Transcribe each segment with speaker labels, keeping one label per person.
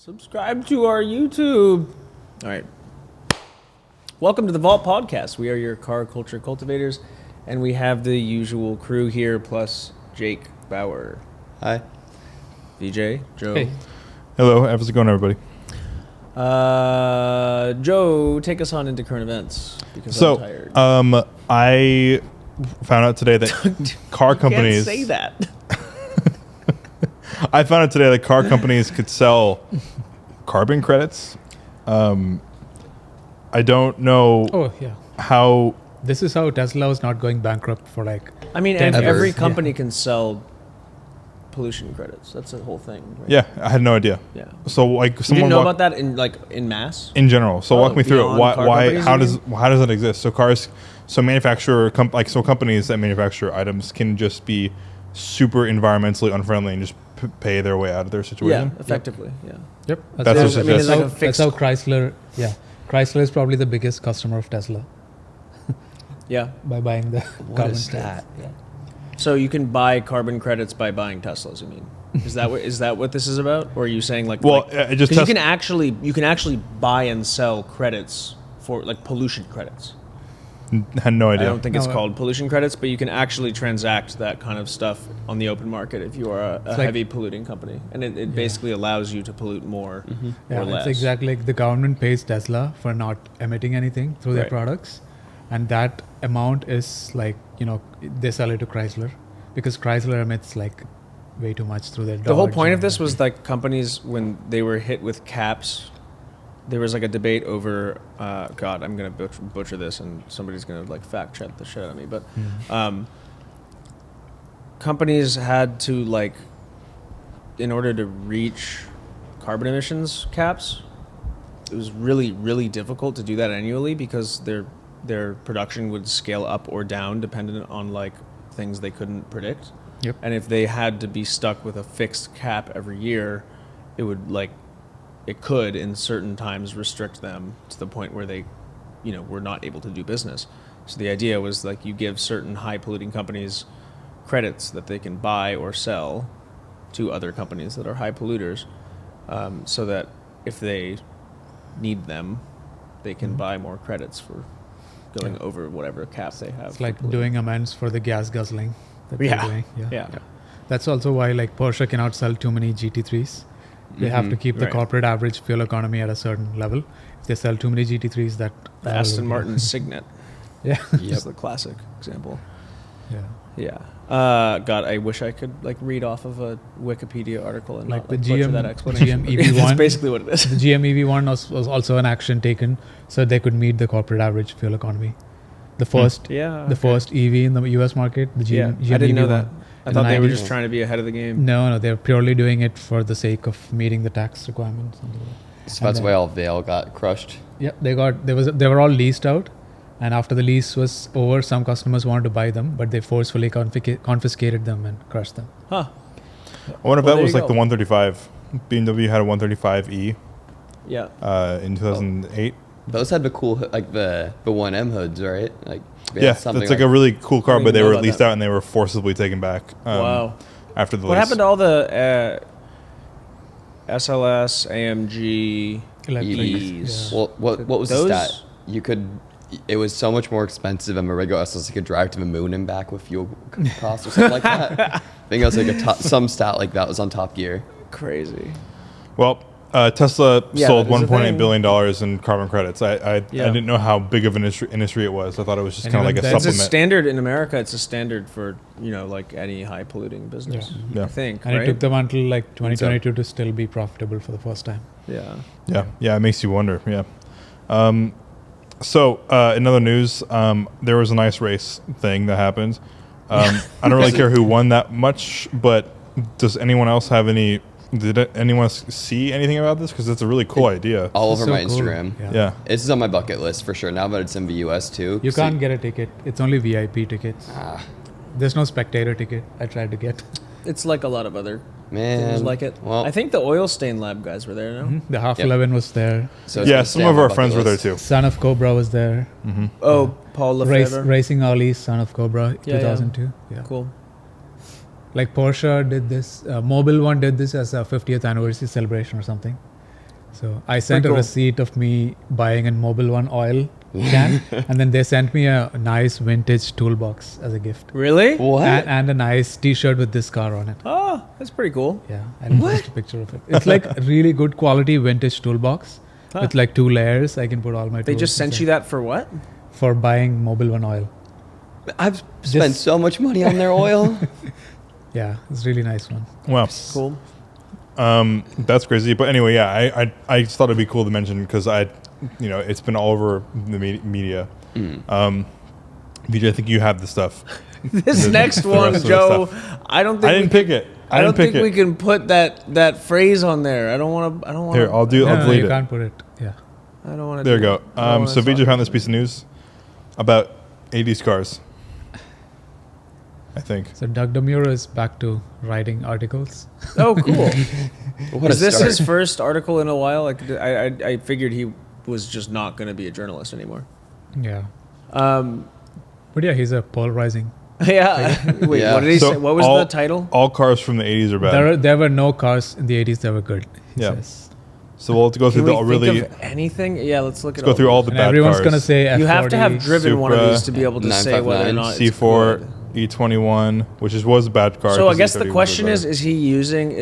Speaker 1: Subscribe to our YouTube. All right. Welcome to the Valt Podcast. We are your car culture cultivators, and we have the usual crew here, plus Jake Bauer.
Speaker 2: Hi.
Speaker 1: VJ, Joe.
Speaker 3: Hey.
Speaker 4: Hello, how's it going, everybody?
Speaker 1: Joe, take us on into current events because I'm tired.
Speaker 4: I found out today that car companies.
Speaker 1: Can't say that.
Speaker 4: I found out today that car companies could sell carbon credits. I don't know.
Speaker 3: Oh, yeah.
Speaker 4: How.
Speaker 3: This is how Tesla was not going bankrupt for like.
Speaker 1: I mean,
Speaker 3: 10
Speaker 1: every
Speaker 3: years.
Speaker 1: company
Speaker 3: Yeah.
Speaker 1: can sell pollution credits. That's the whole thing. Right?
Speaker 4: Yeah, I had no idea.
Speaker 1: Yeah.
Speaker 4: So like
Speaker 1: You
Speaker 4: someone
Speaker 1: didn't know
Speaker 4: walk-
Speaker 1: about that in mass?
Speaker 4: in general. So walk me through it.
Speaker 1: beyond
Speaker 4: Why?
Speaker 1: car
Speaker 4: Why?
Speaker 1: companies,
Speaker 4: How
Speaker 1: you
Speaker 4: does how does that exist? So companies that manufacture items can just be super environmentally unfriendly and just pay their way out of their situation.
Speaker 1: Yeah, effectively. Yeah.
Speaker 3: Yep.
Speaker 4: That's just- I mean,
Speaker 1: it's like a fixed-
Speaker 3: that's how Chrysler. Yeah, Chrysler is probably the biggest customer of Tesla
Speaker 1: Yeah.
Speaker 3: by buying the
Speaker 2: What
Speaker 3: carbon
Speaker 2: is
Speaker 3: credits.
Speaker 2: that?
Speaker 3: Yeah.
Speaker 1: So you can buy carbon credits by buying Teslas. You mean? Is that what this is about? Or are you saying like?
Speaker 4: Well,
Speaker 1: like,
Speaker 4: just
Speaker 1: 'cause you can actually buy and sell credits for like pollution credits.
Speaker 4: had no
Speaker 1: I
Speaker 4: idea.
Speaker 1: don't think it's
Speaker 3: No,
Speaker 1: called pollution credits, but you can actually transact that kind of stuff on the open market if you are a
Speaker 3: like-
Speaker 1: heavy polluting company, and it basically allows you to pollute more
Speaker 3: Yeah,
Speaker 1: or less.
Speaker 3: it's exactly like the government pays Tesla for not emitting anything through their
Speaker 1: Right.
Speaker 3: products, and that amount is like they sell it to Chrysler because Chrysler emits like way too much through their.
Speaker 1: The whole
Speaker 3: Dodge
Speaker 1: point of
Speaker 3: and
Speaker 1: this was
Speaker 3: everything.
Speaker 1: like companies when they were hit with caps. There was like a debate over. God, I'm gonna butcher this, and somebody's gonna like fact check the shit out of me. But companies had to like, in order to reach carbon emissions caps, it was really really difficult to do that annually because their production would scale up or down dependent on like things they couldn't predict.
Speaker 3: Yep.
Speaker 1: And if they had to be stuck with a fixed cap every year, it would like, it could in certain times restrict them to the point where they, were not able to do business. So the idea was like you give certain high polluting companies credits that they can buy or sell to other companies that are high polluters, so that if they need them, they can buy more credits for going over whatever cap they have.
Speaker 3: It's
Speaker 1: for
Speaker 3: like
Speaker 1: polluting.
Speaker 3: doing amends for the gas guzzling that
Speaker 1: Yeah.
Speaker 3: they're doing.
Speaker 1: Yeah.
Speaker 3: That's also why like Porsche cannot sell too many GT3s. They have to keep the
Speaker 1: Right.
Speaker 3: corporate average fuel economy at a certain level. If they sell too many GT3s, that
Speaker 1: The Aston Martin Signet
Speaker 3: Yeah.
Speaker 1: is the classic example.
Speaker 3: Yeah.
Speaker 1: Yeah. God, I wish I could like read off of a Wikipedia article and
Speaker 3: Like
Speaker 1: not
Speaker 3: the
Speaker 1: like, butcher
Speaker 3: GM
Speaker 1: that explanation.
Speaker 3: GM
Speaker 1: That's
Speaker 3: EV1.
Speaker 1: basically what it is.
Speaker 3: The GM EV1 was also an action taken so they could meet the corporate average fuel economy. The first
Speaker 1: Yeah.
Speaker 3: the first EV in the US market, the GM,
Speaker 1: Yeah, I didn't know
Speaker 3: EV1
Speaker 1: that. I
Speaker 3: in
Speaker 1: thought
Speaker 3: the
Speaker 1: they were
Speaker 3: 90s.
Speaker 1: just trying to be ahead of the game.
Speaker 3: No, they're purely doing it for the sake of meeting the tax requirements.
Speaker 2: So that's
Speaker 3: And
Speaker 2: why all Vale got crushed.
Speaker 3: Yeah, they were all leased out, and after the lease was over, some customers wanted to buy them, but they forcefully confiscated them and crushed them.
Speaker 1: Huh.
Speaker 4: I wonder if
Speaker 1: Well,
Speaker 4: that
Speaker 1: there
Speaker 4: was
Speaker 1: you
Speaker 4: like the
Speaker 1: go.
Speaker 4: 135. BMW had a 135e
Speaker 1: Yeah.
Speaker 4: in 2008.
Speaker 2: Those had the cool, like the 1M hoods, right? Like they had
Speaker 4: Yeah,
Speaker 2: something
Speaker 4: that's like a really cool car,
Speaker 1: didn't
Speaker 4: but they
Speaker 1: know
Speaker 4: were
Speaker 1: about
Speaker 4: leased
Speaker 1: that.
Speaker 4: out and they were forcibly taken back.
Speaker 1: Wow.
Speaker 4: After the
Speaker 1: What
Speaker 4: lease.
Speaker 1: happened to all the SLS, AMG,
Speaker 3: Electrics,
Speaker 1: EVs?
Speaker 3: yeah.
Speaker 2: Well, what was
Speaker 1: Those-
Speaker 2: the stat? It was so much more expensive than a regular SLS. You could drive to the moon and back with fuel costs or something like that. I think it was like some stat like that was on Top Gear.
Speaker 1: Crazy.
Speaker 4: Well, Tesla
Speaker 1: Yeah,
Speaker 4: sold
Speaker 1: that is a
Speaker 4: $1.8
Speaker 1: thing.
Speaker 4: billion in carbon credits. I
Speaker 1: Yeah.
Speaker 4: didn't know how big of an industry it was. I thought it was just
Speaker 3: And
Speaker 4: kind of
Speaker 3: even
Speaker 4: like a
Speaker 3: then-
Speaker 1: It's a
Speaker 4: supplement.
Speaker 1: standard in America. It's a standard for like any high polluting business.
Speaker 4: Yeah.
Speaker 1: I think.
Speaker 3: And
Speaker 1: right?
Speaker 3: it took them until like 2022 to still be profitable for the first time.
Speaker 1: Yeah.
Speaker 4: Yeah, it makes you wonder. Yeah. So in other news, there was an ice race thing that happened. I don't really care who won that much, but does anyone else have any? Did anyone else see anything about this? Because it's a really cool idea.
Speaker 2: All
Speaker 3: It's
Speaker 2: over
Speaker 3: so
Speaker 2: my
Speaker 3: cool.
Speaker 2: Instagram.
Speaker 4: Yeah.
Speaker 2: This is on my bucket list for sure. Now that it's in the US too.
Speaker 3: You
Speaker 2: So-
Speaker 3: can't get a ticket. It's only VIP tickets.
Speaker 2: Ah,
Speaker 3: There's no spectator ticket. I tried to get.
Speaker 1: It's like a lot of other
Speaker 2: man.
Speaker 1: things like it.
Speaker 2: Well,
Speaker 1: I think the oil stain lab guys were there. No.
Speaker 3: The half
Speaker 2: Yep.
Speaker 3: 11 was there.
Speaker 2: so it's
Speaker 4: Yeah,
Speaker 2: gonna
Speaker 4: some
Speaker 2: stay on
Speaker 4: of
Speaker 2: my
Speaker 4: our
Speaker 2: bucket
Speaker 4: friends were there
Speaker 2: list.
Speaker 4: too.
Speaker 3: Son of Cobra was there.
Speaker 1: Oh, Paul Lefebvre.
Speaker 3: Racing Ollie, Son of Cobra,
Speaker 1: Yeah,
Speaker 3: 2002. Yeah.
Speaker 1: Cool.
Speaker 3: Like Porsche did this, Mobile One did this as a 50th anniversary celebration or something. So I sent
Speaker 1: Pretty
Speaker 3: a
Speaker 1: cool.
Speaker 3: receipt of me buying a Mobil One oil can, and then they sent me a nice vintage toolbox as a gift,
Speaker 1: Really?
Speaker 2: What?
Speaker 3: and a nice T-shirt with this car on it.
Speaker 1: Oh, that's pretty cool.
Speaker 3: Yeah, I'll post a picture of it. It's like a really good quality vintage toolbox with like 2 layers. I can put all my.
Speaker 1: They
Speaker 3: tools
Speaker 1: just sent
Speaker 3: inside.
Speaker 1: you that for what?
Speaker 3: For buying Mobil One oil.
Speaker 2: I've spent so much money on their oil.
Speaker 3: Yeah, it's a really nice one.
Speaker 4: Wow.
Speaker 1: Cool.
Speaker 4: That's crazy. But anyway, yeah, I just thought it'd be cool to mention because it's been all over the media. VJ, I think you have the stuff.
Speaker 1: This
Speaker 4: The-
Speaker 1: next
Speaker 4: the
Speaker 1: one,
Speaker 4: rest of the
Speaker 1: Joe.
Speaker 4: stuff.
Speaker 1: I don't think
Speaker 4: I didn't pick it.
Speaker 1: I don't think
Speaker 4: pick
Speaker 1: we
Speaker 4: it.
Speaker 1: can put that phrase on there. I don't want to.
Speaker 4: Here, I'll
Speaker 3: No,
Speaker 4: delete
Speaker 3: you
Speaker 4: it.
Speaker 3: can't put it. Yeah.
Speaker 1: I don't want to.
Speaker 4: There you go. So VJ found this piece of news about 80s cars. I think.
Speaker 3: So Doug Demure is back to writing articles.
Speaker 1: Oh, cool.
Speaker 2: What
Speaker 1: Is
Speaker 2: a
Speaker 1: this
Speaker 2: start.
Speaker 1: his first article in a while? Like, I figured he was just not going to be a journalist anymore.
Speaker 3: Yeah.
Speaker 1: Um,
Speaker 3: But yeah, he's a polarizing.
Speaker 1: yeah. Wait,
Speaker 2: Yeah.
Speaker 1: what did he
Speaker 4: So
Speaker 1: say? What was
Speaker 4: all-
Speaker 1: the title?
Speaker 4: All cars from the 80s are bad.
Speaker 3: There were no cars in the 80s that were good. He
Speaker 4: Yeah.
Speaker 3: says.
Speaker 4: So we'll have to go
Speaker 1: Can
Speaker 4: through
Speaker 1: we
Speaker 4: the
Speaker 1: think
Speaker 4: really.
Speaker 1: of anything? Yeah, let's look at
Speaker 4: Let's go through all the
Speaker 3: And
Speaker 4: bad
Speaker 3: everyone's
Speaker 4: cars.
Speaker 3: gonna say F40.
Speaker 1: You have to have driven one of
Speaker 4: Supra,
Speaker 1: these to be able to say whether or
Speaker 2: 959,
Speaker 1: not
Speaker 4: C4,
Speaker 1: it's good.
Speaker 4: E21, which was a bad car.
Speaker 1: So I
Speaker 4: 'cause
Speaker 1: guess the
Speaker 4: E30 was
Speaker 1: question
Speaker 4: better.
Speaker 1: is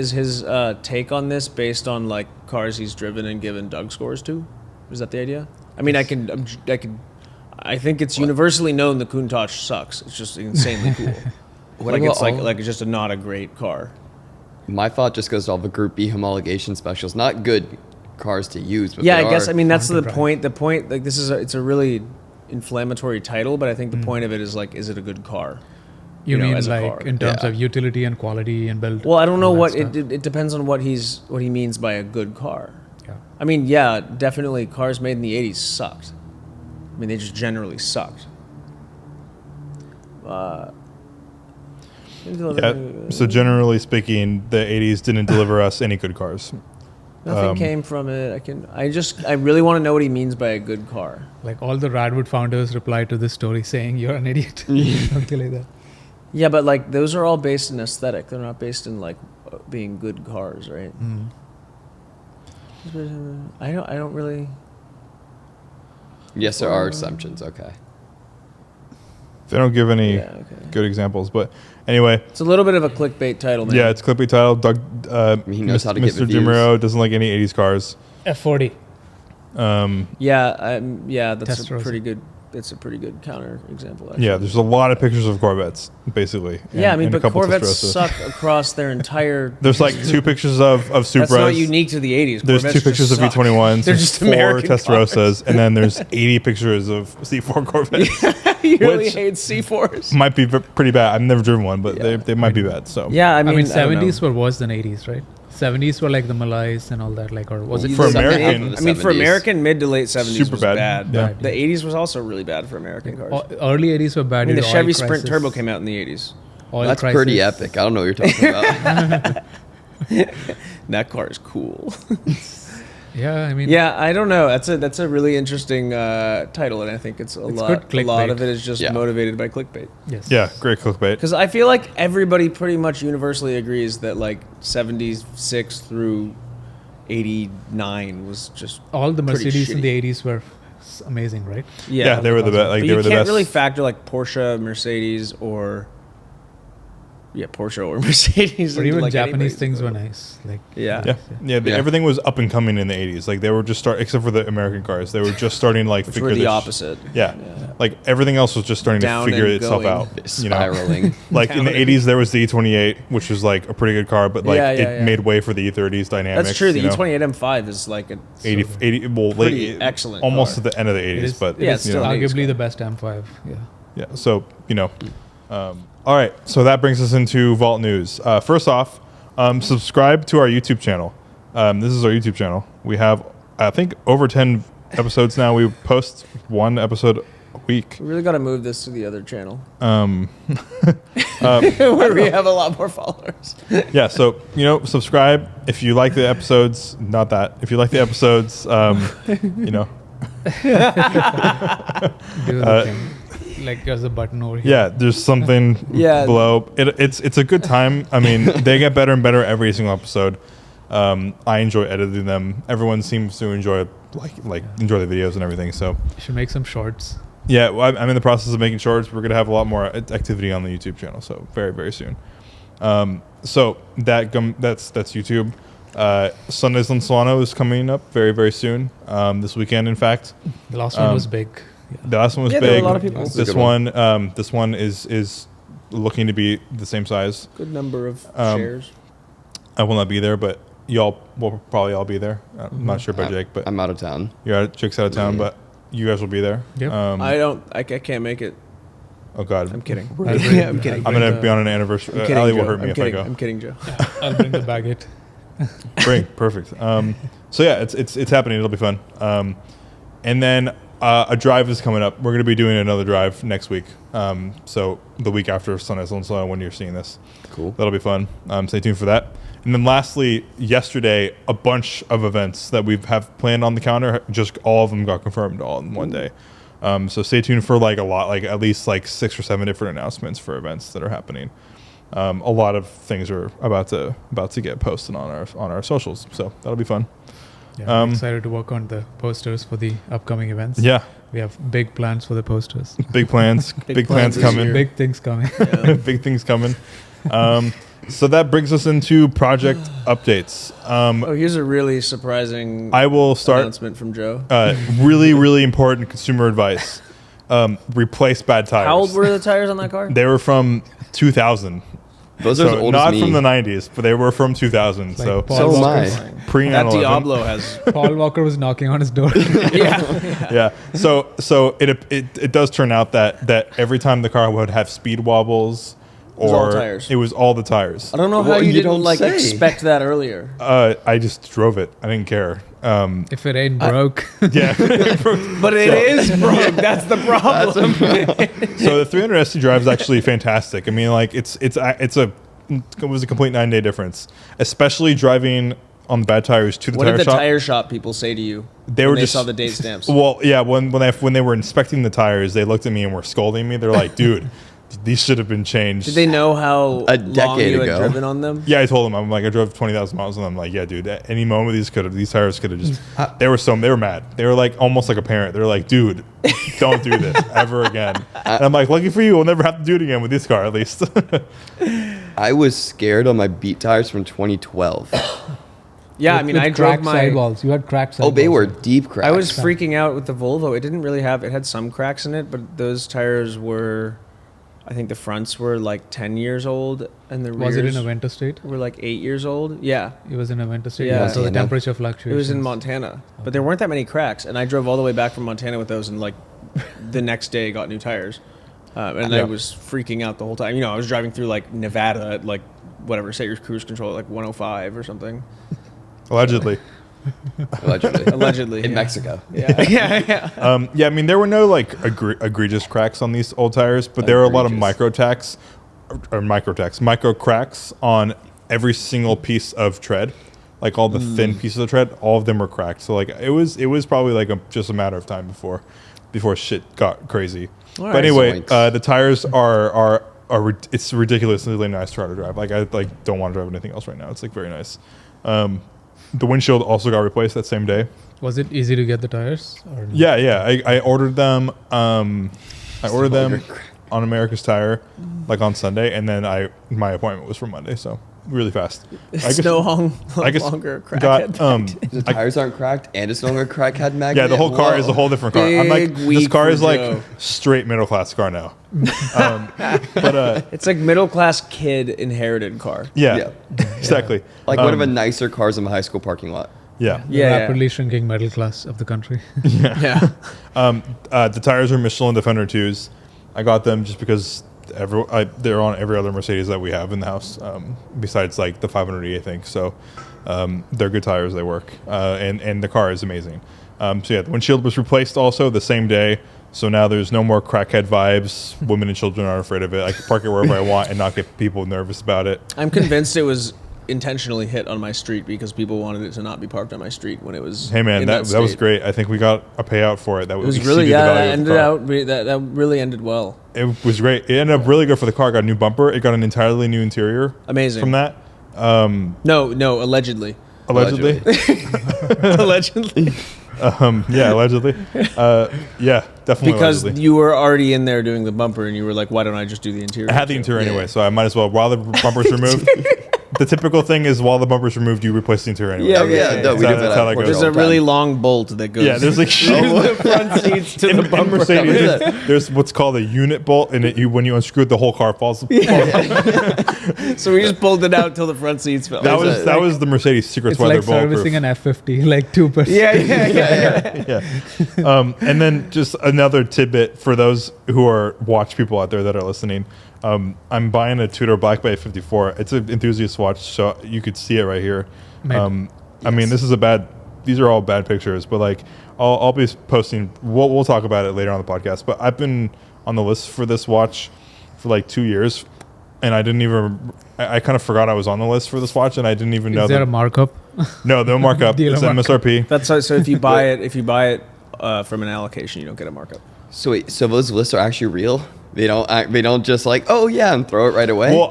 Speaker 1: is his take on this based on like cars he's driven and given Doug scores to? Is that the idea? I mean, I think it's universally known the Countach sucks. It's just insanely cool.
Speaker 2: What
Speaker 1: like
Speaker 2: about
Speaker 1: it's like
Speaker 2: all-
Speaker 1: like it's just not a great car.
Speaker 2: My thought just goes to all the Group B homologation specials. Not good cars to use, but
Speaker 1: Yeah,
Speaker 2: they
Speaker 1: I guess
Speaker 2: are-
Speaker 1: I mean that's
Speaker 3: fun
Speaker 1: the
Speaker 3: to drive.
Speaker 1: point. The point like this is it's a really inflammatory title, but I think the point of it is like, is it a good car?
Speaker 3: You
Speaker 1: know,
Speaker 3: mean
Speaker 1: as a
Speaker 3: like
Speaker 1: car.
Speaker 3: in terms
Speaker 2: Yeah.
Speaker 3: of utility and quality and build?
Speaker 1: Well, I don't know
Speaker 3: all
Speaker 1: what
Speaker 3: that stuff?
Speaker 1: it depends on what he means by a good car.
Speaker 3: Yeah.
Speaker 1: I mean, yeah, definitely cars made in the 80s sucked. I mean, they just generally sucked.
Speaker 4: Yeah. So generally speaking, the 80s didn't deliver us any good cars.
Speaker 1: Nothing came from it. I really want to know what he means by a good car.
Speaker 3: Like all the Radwood founders replied to this story saying you're an idiot. Something like that.
Speaker 1: Yeah, but like those are all based in aesthetic. They're not based in like being good cars, right? I don't really.
Speaker 2: Yes, there are exceptions. Okay.
Speaker 4: They don't give any
Speaker 1: Yeah, okay.
Speaker 4: good examples, but anyway,
Speaker 1: It's a little bit of a clickbait title, man.
Speaker 4: yeah, it's clippy title. Doug,
Speaker 2: He knows how to get
Speaker 4: Mr.
Speaker 2: reviews.
Speaker 4: Demuro doesn't like any 80s cars.
Speaker 3: F40.
Speaker 1: Yeah, that's
Speaker 3: Testarossa.
Speaker 1: a pretty good. It's a pretty good counter example. Actually.
Speaker 4: Yeah, there's a lot of pictures of Corvettes, basically.
Speaker 1: Yeah, I
Speaker 4: and-
Speaker 1: mean,
Speaker 4: and a
Speaker 1: but
Speaker 4: couple
Speaker 1: Corvettes
Speaker 4: Testarossa.
Speaker 1: suck across their entire.
Speaker 4: There's like 2 pictures of Supras.
Speaker 1: That's not unique to the 80s.
Speaker 4: There's
Speaker 1: Corvettes
Speaker 4: 2 pictures of
Speaker 1: just suck.
Speaker 4: V21s.
Speaker 1: They're
Speaker 4: There's
Speaker 1: just
Speaker 4: 4
Speaker 1: American
Speaker 4: Testarossas, and then there's 80 pictures of C4 Corvettes.
Speaker 1: You really
Speaker 4: Which-
Speaker 1: hate C4s.
Speaker 4: Might be pretty bad. I've never driven one, but
Speaker 1: Yeah.
Speaker 4: they might be bad. So
Speaker 1: Yeah, I
Speaker 3: I
Speaker 1: mean,
Speaker 3: mean,
Speaker 1: I don't know.
Speaker 3: 70s were worse than 80s, right? 70s were like the Malays and all that, like, or was it
Speaker 4: For
Speaker 2: Second half
Speaker 4: American-
Speaker 2: of the
Speaker 1: I mean, for
Speaker 2: 70s.
Speaker 1: American, mid to late 70s
Speaker 4: Super
Speaker 1: was
Speaker 4: bad.
Speaker 1: bad.
Speaker 4: Yeah.
Speaker 1: The 80s was also really bad for American cars.
Speaker 3: Early 80s were bad.
Speaker 1: I mean, the
Speaker 3: due to
Speaker 1: Chevy
Speaker 3: oil
Speaker 1: Sprint
Speaker 3: crisis.
Speaker 1: Turbo came out in the 80s.
Speaker 3: Oil
Speaker 2: That's
Speaker 3: crisis.
Speaker 2: pretty epic. I don't know what you're talking about.
Speaker 1: That car is cool.
Speaker 3: Yeah, I mean,
Speaker 1: Yeah, I don't know. That's a really interesting title, and I think it's
Speaker 3: good
Speaker 1: a lot of
Speaker 3: clickbait.
Speaker 1: it is just
Speaker 2: Yeah.
Speaker 1: motivated by clickbait.
Speaker 3: yes.
Speaker 4: yeah, great clickbait.
Speaker 1: Because I feel like everybody pretty much universally agrees that like 76 through 89 was just
Speaker 3: All the
Speaker 1: pretty
Speaker 3: Mercedes in
Speaker 1: shitty.
Speaker 3: the 80s were amazing, right?
Speaker 4: Yeah, they were the best. Like
Speaker 1: But
Speaker 4: they were
Speaker 1: you
Speaker 4: the
Speaker 1: can't
Speaker 4: best.
Speaker 1: really factor like Porsche, Mercedes, or Porsche or Mercedes.
Speaker 3: Or
Speaker 1: into,
Speaker 3: even
Speaker 1: like,
Speaker 3: Japanese
Speaker 1: anybody's
Speaker 3: things were
Speaker 1: vote.
Speaker 3: nice. Like,
Speaker 1: Yeah.
Speaker 4: Yeah.
Speaker 2: Yeah.
Speaker 4: Everything was up and coming in the 80s. Like they were just except for the American cars. They were just starting to like
Speaker 1: Which
Speaker 4: figure
Speaker 1: were the
Speaker 4: this-
Speaker 1: opposite.
Speaker 4: Yeah. Like everything else was just starting
Speaker 1: Down
Speaker 4: to figure
Speaker 1: and
Speaker 4: itself
Speaker 1: going.
Speaker 4: out. You know?
Speaker 2: Spiraling.
Speaker 4: Like in the
Speaker 1: Down and-
Speaker 4: 80s, there was the E28, which was like a pretty good car, but like
Speaker 1: Yeah,
Speaker 4: it
Speaker 1: yeah.
Speaker 4: made way for the E30s dynamics.
Speaker 1: That's true. The
Speaker 4: you know?
Speaker 1: E28 M5 is like a
Speaker 4: 80, well,
Speaker 1: pretty
Speaker 4: late,
Speaker 1: excellent
Speaker 4: almost
Speaker 1: car.
Speaker 4: at the end of the 80s,
Speaker 3: it is,
Speaker 4: but
Speaker 1: Yeah,
Speaker 3: it
Speaker 1: it's
Speaker 3: is
Speaker 1: still an 80s
Speaker 3: arguably
Speaker 1: car.
Speaker 3: the best M5. Yeah.
Speaker 4: yeah. So all right. So that brings us into Vault News. First off, subscribe to our YouTube channel. This is our YouTube channel. We have, I think, over 10 episodes now. We post 1 episode a week.
Speaker 1: We really got to move this to the other channel
Speaker 4: Where
Speaker 1: where we have a lot more followers.
Speaker 4: Yeah, so subscribe if you like the episodes. Not that if you like the episodes,
Speaker 3: Do the thing. Like there's a button over here.
Speaker 4: yeah, there's something
Speaker 1: Yeah.
Speaker 4: below. It's a good time. I mean, they get better and better every single episode. I enjoy editing them. Everyone seems to enjoy enjoy the videos and everything. So
Speaker 3: You should make some shorts.
Speaker 4: yeah, well, I'm in the process of making shorts. We're gonna have a lot more activity on the YouTube channel. So very, very soon. So that's YouTube. Sundays on Solano is coming up very, very soon. This weekend, in fact.
Speaker 3: The last one was big. Yeah.
Speaker 4: The last one was
Speaker 1: Yeah,
Speaker 4: big.
Speaker 1: there were a lot of people.
Speaker 2: That's a
Speaker 4: This
Speaker 2: good
Speaker 4: one, this one is looking to be the same size.
Speaker 1: Good number of
Speaker 4: Um,
Speaker 1: shares.
Speaker 4: I will not be there, but y'all will probably all be there. I'm not sure about Jake, but
Speaker 2: I'm out of town.
Speaker 4: Jake's out of town,
Speaker 2: Yeah.
Speaker 4: but you guys will be there.
Speaker 3: Yep.
Speaker 1: I can't make it.
Speaker 4: Oh God,
Speaker 1: I'm kidding.
Speaker 3: I'll bring-
Speaker 1: I'm kidding.
Speaker 4: I'm gonna be on an anniversary.
Speaker 1: I'm kidding,
Speaker 4: Ali will
Speaker 1: Joe.
Speaker 4: hurt me
Speaker 1: I'm
Speaker 4: if
Speaker 1: kidding.
Speaker 4: I go.
Speaker 1: I'm kidding, Joe.
Speaker 3: I'll bring the baguette.
Speaker 4: Bring perfect. So yeah, it's happening. It'll be fun. And then a drive is coming up. We're gonna be doing another drive next week. So the week after Sundays on Solano, when you're seeing this,
Speaker 2: Cool.
Speaker 4: that'll be fun. Stay tuned for that. And then lastly, yesterday, a bunch of events that we have planned on the calendar, just all of them got confirmed all in one day. So stay tuned for at least 6 or 7 different announcements for events that are happening. A lot of things are about to get posted on our socials, so that'll be fun.
Speaker 3: Yeah, I'm excited to work on the posters for the upcoming events.
Speaker 4: Yeah,
Speaker 3: We have big plans for the posters.
Speaker 4: big plans, big plans
Speaker 1: plans this
Speaker 4: coming,
Speaker 1: year.
Speaker 3: Big things coming.
Speaker 1: Yeah.
Speaker 4: big things coming. So that brings us into project updates.
Speaker 1: Oh, here's a really surprising
Speaker 4: I will start.
Speaker 1: announcement from Joe.
Speaker 4: Really, really important consumer advice. Replace bad tires.
Speaker 1: How old were the tires on that car?
Speaker 4: They were from 2000.
Speaker 2: Those are as
Speaker 4: So
Speaker 2: old
Speaker 4: not
Speaker 2: as me.
Speaker 4: from the 90s, but they were from 2000.
Speaker 3: Like
Speaker 4: So
Speaker 3: Paul
Speaker 2: So am
Speaker 3: Walker's-
Speaker 2: I.
Speaker 4: pre
Speaker 1: That
Speaker 4: 9/11.
Speaker 1: Diablo has.
Speaker 3: Paul Walker was knocking on his door.
Speaker 1: Yeah.
Speaker 4: Yeah. So it does turn out that every time the car would have speed wobbles,
Speaker 1: was all
Speaker 4: or
Speaker 1: tires.
Speaker 4: it was all the tires.
Speaker 1: I don't know how
Speaker 2: Well,
Speaker 1: you
Speaker 2: you
Speaker 1: didn't
Speaker 2: don't say.
Speaker 1: expect that earlier.
Speaker 4: I just drove it. I didn't care.
Speaker 3: If it ain't broke.
Speaker 4: Yeah.
Speaker 1: But it is broke. That's the problem.
Speaker 4: So the 300 ST drive is actually fantastic. I mean, it was a complete 9-day difference, especially driving on the bad tires to the
Speaker 1: What
Speaker 4: tire
Speaker 1: did the
Speaker 4: shop.
Speaker 1: tire shop people say to you?
Speaker 4: They
Speaker 1: when
Speaker 4: were
Speaker 1: they
Speaker 4: just
Speaker 1: saw the date stamps.
Speaker 4: Well, yeah. When they were inspecting the tires, they looked at me and were scolding me. They're like, "Dude, these should have been changed."
Speaker 1: Did they know how
Speaker 2: A
Speaker 1: long
Speaker 2: decade
Speaker 1: you had
Speaker 2: ago.
Speaker 1: driven on them?
Speaker 4: Yeah, I told them. I'm like, I drove 20,000 miles, and I'm like, yeah, dude. At any moment, these tires could have just. They were mad. They were like almost like a parent. They were like, dude, don't do this ever again. And I'm like, lucky for you, we'll never have to do it again with this car, at least.
Speaker 2: I was scared on my beat tires from 2012.
Speaker 1: Yeah, I
Speaker 3: With-
Speaker 1: mean,
Speaker 3: with
Speaker 1: I drove
Speaker 3: cracked
Speaker 1: my.
Speaker 3: sidewalls. You had cracked sidewalls.
Speaker 2: Oh, they were deep cracks.
Speaker 1: I was freaking out with the Volvo. It didn't really have. It had some cracks in it, but those tires were. I think the fronts were like 10 years old, and the
Speaker 3: Was it
Speaker 1: rears
Speaker 3: in a winter state?
Speaker 1: were like 8 years old. Yeah,
Speaker 3: It was in a winter state.
Speaker 1: Yeah.
Speaker 3: So the
Speaker 2: Montana.
Speaker 3: temperature
Speaker 1: it
Speaker 3: fluctuations.
Speaker 1: was in Montana, but there weren't that many cracks. And I drove all the way back from Montana with those, and like the next day got new tires, and I
Speaker 4: Yeah.
Speaker 1: was freaking out the whole time. You know, I was driving through like Nevada at like whatever, set your cruise control at like 105 or something.
Speaker 4: Allegedly.
Speaker 2: allegedly.
Speaker 1: Allegedly,
Speaker 2: in
Speaker 1: yeah.
Speaker 2: Mexico.
Speaker 1: Yeah, yeah.
Speaker 4: Yeah, I mean, there were no like egregious cracks on these old tires, but there were a lot of
Speaker 2: Egregious.
Speaker 4: micro cracks on every single piece of tread, like all the thin pieces of tread. All of them were cracked. So like it was probably like just a matter of time before shit got crazy.
Speaker 1: All
Speaker 4: But
Speaker 1: right.
Speaker 4: anyway,
Speaker 2: Zoinks.
Speaker 4: the tires are it's ridiculously nice car to drive. Like I don't want to drive anything else right now. It's like very nice. The windshield also got replaced that same day.
Speaker 3: Was it easy to get the tires? Or no?
Speaker 4: Yeah. I ordered them. I ordered them
Speaker 2: longer crack.
Speaker 4: on America's Tire, like on Sunday, and then my appointment was for Monday, so really fast.
Speaker 1: It's no
Speaker 4: I guess
Speaker 1: longer crackhead.
Speaker 4: got
Speaker 2: The tires aren't cracked, and it's no longer crackhead magnet.
Speaker 4: yeah. The whole car is a
Speaker 2: Whoa.
Speaker 4: whole different car. I'm like,
Speaker 1: Big
Speaker 4: this
Speaker 1: week
Speaker 4: car
Speaker 1: for
Speaker 4: is like
Speaker 1: Joe.
Speaker 4: straight middle class car now. But
Speaker 1: It's like middle class kid inherited car.
Speaker 4: yeah, exactly.
Speaker 2: Like one of the nicer cars in my high school parking lot.
Speaker 4: Yeah.
Speaker 3: The
Speaker 1: Yeah,
Speaker 3: rapidly shrinking middle class of the country.
Speaker 1: Yeah.
Speaker 4: The tires are Michelin Defender 2s. I got them just because they're on every other Mercedes that we have in the house, besides like the 500e, I think. So they're good tires. They work, and the car is amazing. So yeah, the windshield was replaced also the same day. So now there's no more crackhead vibes. Women and children aren't afraid of it. I can park it wherever I want and not get people nervous about it.
Speaker 1: I'm convinced it was intentionally hit on my street because people wanted it to not be parked on my street when it was.
Speaker 4: Hey man,
Speaker 1: in
Speaker 4: that was
Speaker 1: state.
Speaker 4: great. I think we got a payout for it. That
Speaker 1: It was
Speaker 4: exceeded
Speaker 1: really
Speaker 4: the
Speaker 1: yeah.
Speaker 4: value
Speaker 1: That
Speaker 4: of the
Speaker 1: ended
Speaker 4: car.
Speaker 1: out that really ended well.
Speaker 4: It was great. It ended up really good for the car. Got a new bumper. It got an entirely new interior
Speaker 1: Amazing.
Speaker 4: from that.
Speaker 1: No, allegedly.
Speaker 4: Allegedly.
Speaker 1: Allegedly.
Speaker 4: Yeah, allegedly. Yeah, definitely
Speaker 1: Because
Speaker 4: allegedly.
Speaker 1: you were already in there doing the bumper, and you were like, "Why don't I just do the interior?"
Speaker 4: I had the
Speaker 1: too?
Speaker 4: interior
Speaker 2: Yeah.
Speaker 4: anyway, so I might as well. While the bumper's removed, the typical thing is while the bumper's removed, you replace the interior anyway.
Speaker 1: Yeah,
Speaker 2: Oh, yeah, no, we
Speaker 4: That's
Speaker 2: do that.
Speaker 4: how that
Speaker 2: at
Speaker 4: goes.
Speaker 1: There's
Speaker 2: Porsche
Speaker 1: a
Speaker 2: all the
Speaker 1: really
Speaker 2: time.
Speaker 1: long bolt that goes.
Speaker 4: Yeah, there's like
Speaker 1: the front seats to the
Speaker 4: in
Speaker 1: bumper.
Speaker 4: Mercedes.
Speaker 2: What is
Speaker 4: There's what's called a unit bolt, and when you unscrew it, the whole car falls.
Speaker 1: So we just pulled it out till the front seats fell.
Speaker 4: That was the Mercedes secret
Speaker 3: It's
Speaker 4: why they're
Speaker 3: like servicing
Speaker 4: bulletproof.
Speaker 3: an F50, like 2%.
Speaker 1: yeah.
Speaker 4: Yeah. And then just another tidbit for those who are watch people out there that are listening. I'm buying a Tudor Black Bay 54. It's an enthusiast watch, so you could see it right here.
Speaker 3: Maybe.
Speaker 4: I mean, these are all bad pictures, but like I'll be posting. We'll talk about it later on the podcast. But I've been on the list for this watch for like 2 years, and I didn't even. I kind of forgot I was on the list for this watch, and I didn't even know.
Speaker 3: Is there a markup?
Speaker 4: No markup.
Speaker 3: Dealer
Speaker 4: It's
Speaker 3: markup.
Speaker 4: MSRP.
Speaker 1: That's so if you buy it from an allocation, you don't get a markup.
Speaker 2: So wait, so those lists are actually real? They don't just like, oh yeah, and throw it right away.
Speaker 4: Well,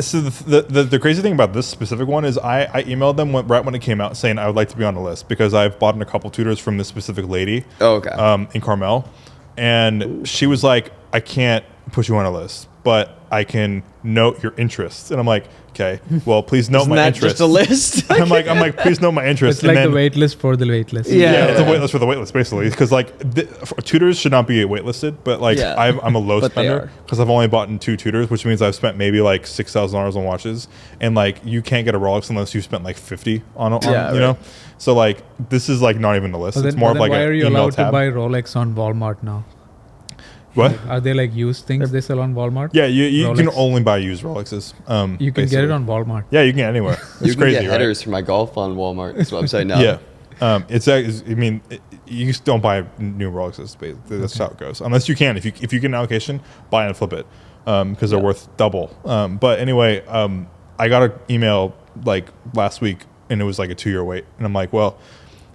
Speaker 4: so the crazy thing about this specific one is I emailed them right when it came out saying I would like to be on the list because I've bought in a couple tutors from this specific lady.
Speaker 2: Oh, okay.
Speaker 4: In Carmel, and she was like, I can't put you on a list, but I can note your interests. And I'm like, okay, well, please note
Speaker 1: Isn't
Speaker 4: my
Speaker 1: that
Speaker 4: interests.
Speaker 1: just a list?
Speaker 4: I'm like, please note my interests.
Speaker 3: It's like
Speaker 4: and
Speaker 3: the wait list for the wait list.
Speaker 1: Yeah.
Speaker 4: yeah, it's a waitlist for the waitlist basically because like tutors should not be waitlisted, but like
Speaker 1: Yeah.
Speaker 4: I'm a low
Speaker 1: But they
Speaker 4: spender
Speaker 1: are.
Speaker 4: because I've only bought in 2 tutors, which means I've spent maybe like $6,000 on watches, and like you can't get a Rolex unless you spent like 50 on
Speaker 1: Yeah,
Speaker 4: you know.
Speaker 1: right.
Speaker 4: So like this is like not even a list.
Speaker 3: Well,
Speaker 4: It's
Speaker 3: then,
Speaker 4: more
Speaker 3: well,
Speaker 4: of
Speaker 3: then
Speaker 4: like
Speaker 3: why
Speaker 4: an
Speaker 3: are you
Speaker 4: email
Speaker 3: allowed
Speaker 4: tab.
Speaker 3: to buy Rolex on Walmart now?
Speaker 4: What?
Speaker 3: Are they like used things they sell on Walmart?
Speaker 4: Yeah, you can
Speaker 3: Rolex?
Speaker 4: only buy used Rolexes.
Speaker 3: You can get it on Walmart.
Speaker 4: Yeah, you can get anywhere. It's
Speaker 2: you can
Speaker 4: crazy,
Speaker 2: get
Speaker 4: right?
Speaker 2: headers for my golf on Walmart's website now.
Speaker 4: Yeah. I mean, you just don't buy new Rolexes. Basically. That's how it goes. Unless you can. If you get an allocation, buy and flip it because they're worth double. But anyway, I got an email like last week, and it was like a 2-year wait. And I'm like, well,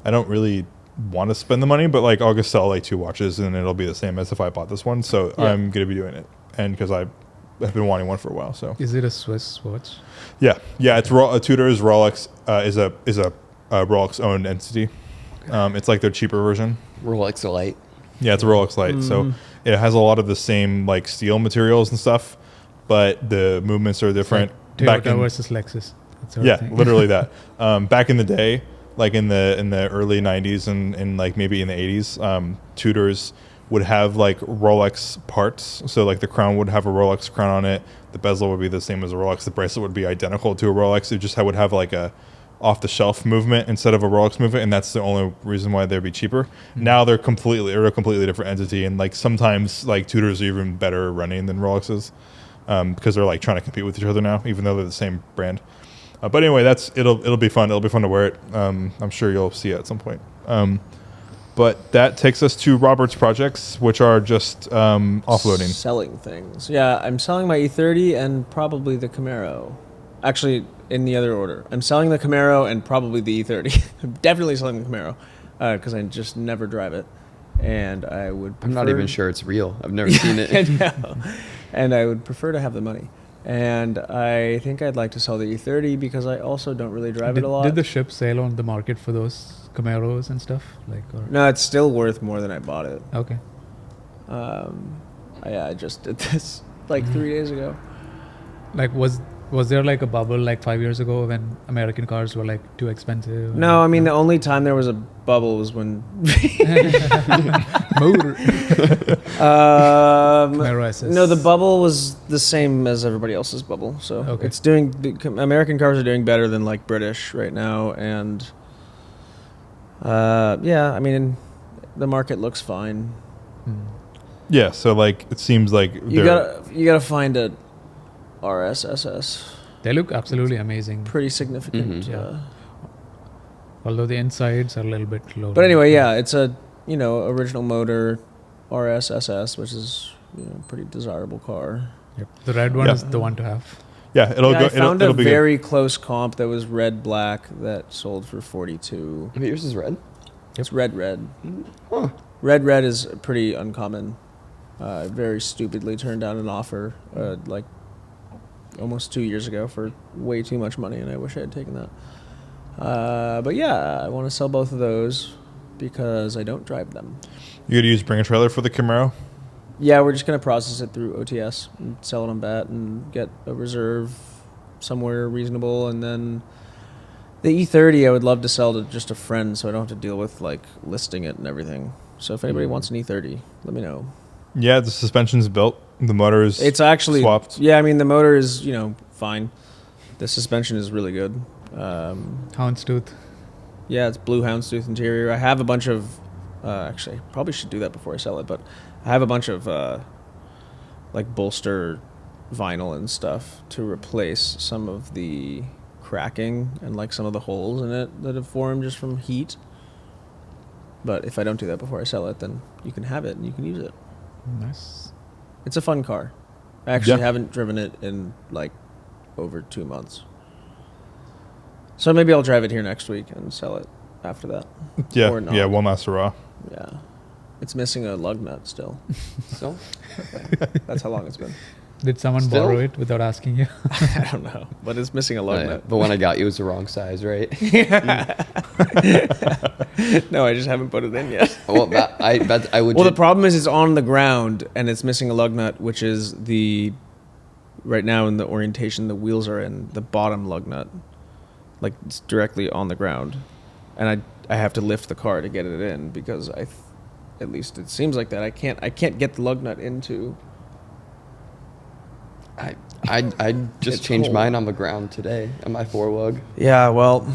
Speaker 4: I don't really want to spend the money, but like I'll just sell like 2 watches, and it'll be the same as if I bought this one. So
Speaker 1: Yeah.
Speaker 4: I'm gonna be doing it, and because I've been wanting one for a while. So
Speaker 3: Is it a Swiss watch?
Speaker 4: yeah. It's Tudor's Rolex is a Rolex owned entity. It's like their cheaper version.
Speaker 2: Rolex Elite.
Speaker 4: Yeah, it's a Rolex Lite, so it has a lot of the same like steel materials and stuff, but the movements are different.
Speaker 3: Toyota versus Lexus. That sort of
Speaker 4: yeah,
Speaker 3: thing.
Speaker 4: literally that. Back in the day, like in the early '90s and like maybe in the '80s, Tudors would have like Rolex parts. So like the crown would have a Rolex crown on it. The bezel would be the same as a Rolex. The bracelet would be identical to a Rolex. It just would have like a off-the-shelf movement instead of a Rolex movement, and that's the only reason why they'd be cheaper. Now they're a completely different entity, and like sometimes like Tudors are even better running than Rolexes because they're like trying to compete with each other now, even though they're the same brand. But anyway, it'll be fun. It'll be fun to wear it. I'm sure you'll see it at some point. But that takes us to Robert's projects, which are just offloading.
Speaker 1: Selling things. Yeah, I'm selling my E30 and probably the Camaro. Actually, in the other order. I'm selling the Camaro and probably the E30. I'm definitely selling the Camaro because I just never drive it. And I would prefer...
Speaker 2: I'm not even sure it's real. I've never seen it.
Speaker 1: I know. And I would prefer to have the money. And I think I'd like to sell the E30 because I also don't really drive it a lot.
Speaker 3: Did the ship sail on the market for those Camaros and stuff? Or?
Speaker 1: No, it's still worth more than I bought it.
Speaker 3: Okay.
Speaker 1: I just did this like 3 days ago.
Speaker 3: Like was there like a bubble like 5 years ago when American cars were like too expensive?
Speaker 1: No, I mean the only time there was a bubble was when
Speaker 3: motor. Camaro SS.
Speaker 1: no, the bubble was the same as everybody else's bubble. So
Speaker 3: Okay.
Speaker 1: it's doing American cars are doing better than like British right now, and yeah, I mean the market looks fine.
Speaker 4: Yeah, so like it seems like
Speaker 1: You gotta find a RSSS.
Speaker 3: They look absolutely amazing.
Speaker 1: Pretty significant.
Speaker 3: Yeah. Although the insides are a little bit low.
Speaker 1: But anyway, yeah, it's a original motor RSSS, which is pretty desirable car.
Speaker 3: Yep. The red one
Speaker 4: Yeah.
Speaker 3: is the one to have.
Speaker 4: yeah, it'll
Speaker 1: Yeah,
Speaker 4: go.
Speaker 1: I found
Speaker 4: it'll
Speaker 1: a
Speaker 4: be good.
Speaker 1: very close comp that was red black that sold for 42.
Speaker 2: Wait, yours is red?
Speaker 1: It's red.
Speaker 2: Huh.
Speaker 1: Red is pretty uncommon. Very stupidly turned down an offer like almost 2 years ago for way too much money, and I wish I had taken that. But yeah, I want to sell both of those because I don't drive them.
Speaker 4: You gonna use bring a trailer for the Camaro?
Speaker 1: Yeah, we're just gonna process it through OTS and sell it on BAT and get a reserve somewhere reasonable, and then the E30 I would love to sell to just a friend, so I don't have to deal with like listing it and everything. So if anybody wants an E30, let me know.
Speaker 4: Yeah, the suspension's built. The motor is
Speaker 1: It's
Speaker 4: swapped.
Speaker 1: Yeah, I mean the motor is fine. The suspension is really good.
Speaker 3: Houndstooth.
Speaker 1: Yeah, it's blue houndstooth interior. I have a bunch of actually I probably should do that before I sell it, but I have a bunch of like bolster vinyl and stuff to replace some of the cracking and like some of the holes in it that have formed just from heat. But if I don't do that before I sell it, then you can have it and you can use it.
Speaker 3: Nice.
Speaker 1: It's a fun car. I actually
Speaker 4: Yeah.
Speaker 1: haven't driven it in like over 2 months. So maybe I'll drive it here next week and sell it after that.
Speaker 4: Yeah,
Speaker 1: Or not.
Speaker 4: yeah, one last hurrah.
Speaker 1: Yeah. It's missing a lug nut still.
Speaker 2: So
Speaker 1: That's how long it's been.
Speaker 3: Did someone
Speaker 2: Still?
Speaker 3: borrow it without asking you?
Speaker 1: I don't know, but it's missing a lug nut.
Speaker 2: the one I got you was the wrong size, right?
Speaker 1: No, I just haven't put it in yet.
Speaker 2: Well, I would.
Speaker 1: Well, the problem is it's on the ground and it's missing a lug nut, which is right now in the orientation the wheels are in, the bottom lug nut. Like it's directly on the ground. And I have to lift the car to get it in because at least it seems like that. I can't get the lug nut into.
Speaker 2: I just
Speaker 1: It's
Speaker 2: changed
Speaker 1: cold.
Speaker 2: mine on the ground today on my 4-lug.
Speaker 1: Yeah, well,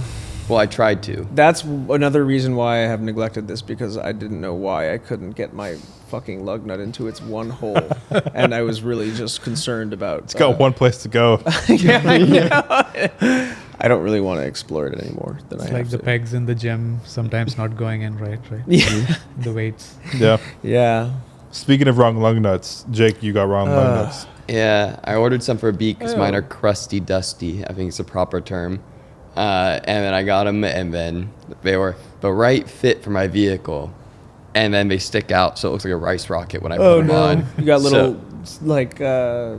Speaker 2: Well, I tried to.
Speaker 1: that's another reason why I have neglected this, because I didn't know why I couldn't get my fucking lug nut into its one hole. And I was really just concerned about
Speaker 4: It's got one place to go.
Speaker 1: Yeah, I know. I don't really want to explore it anymore than
Speaker 3: It's
Speaker 1: I
Speaker 3: like
Speaker 1: have
Speaker 3: the
Speaker 1: to.
Speaker 3: pegs in the gym sometimes not going in right?
Speaker 1: Yeah.
Speaker 3: The weights.
Speaker 4: Yeah.
Speaker 1: Yeah.
Speaker 4: Speaking of wrong lug nuts, Jake, you got wrong lug nuts.
Speaker 2: Yeah, I ordered some for a beat because mine
Speaker 1: Oh.
Speaker 2: are crusty dusty. I think it's a proper term. And then I got them, and then they were the right fit for my vehicle. And then they stick out, so it looks like a rice rocket when I put them on.
Speaker 1: You got
Speaker 2: So-
Speaker 1: little like what are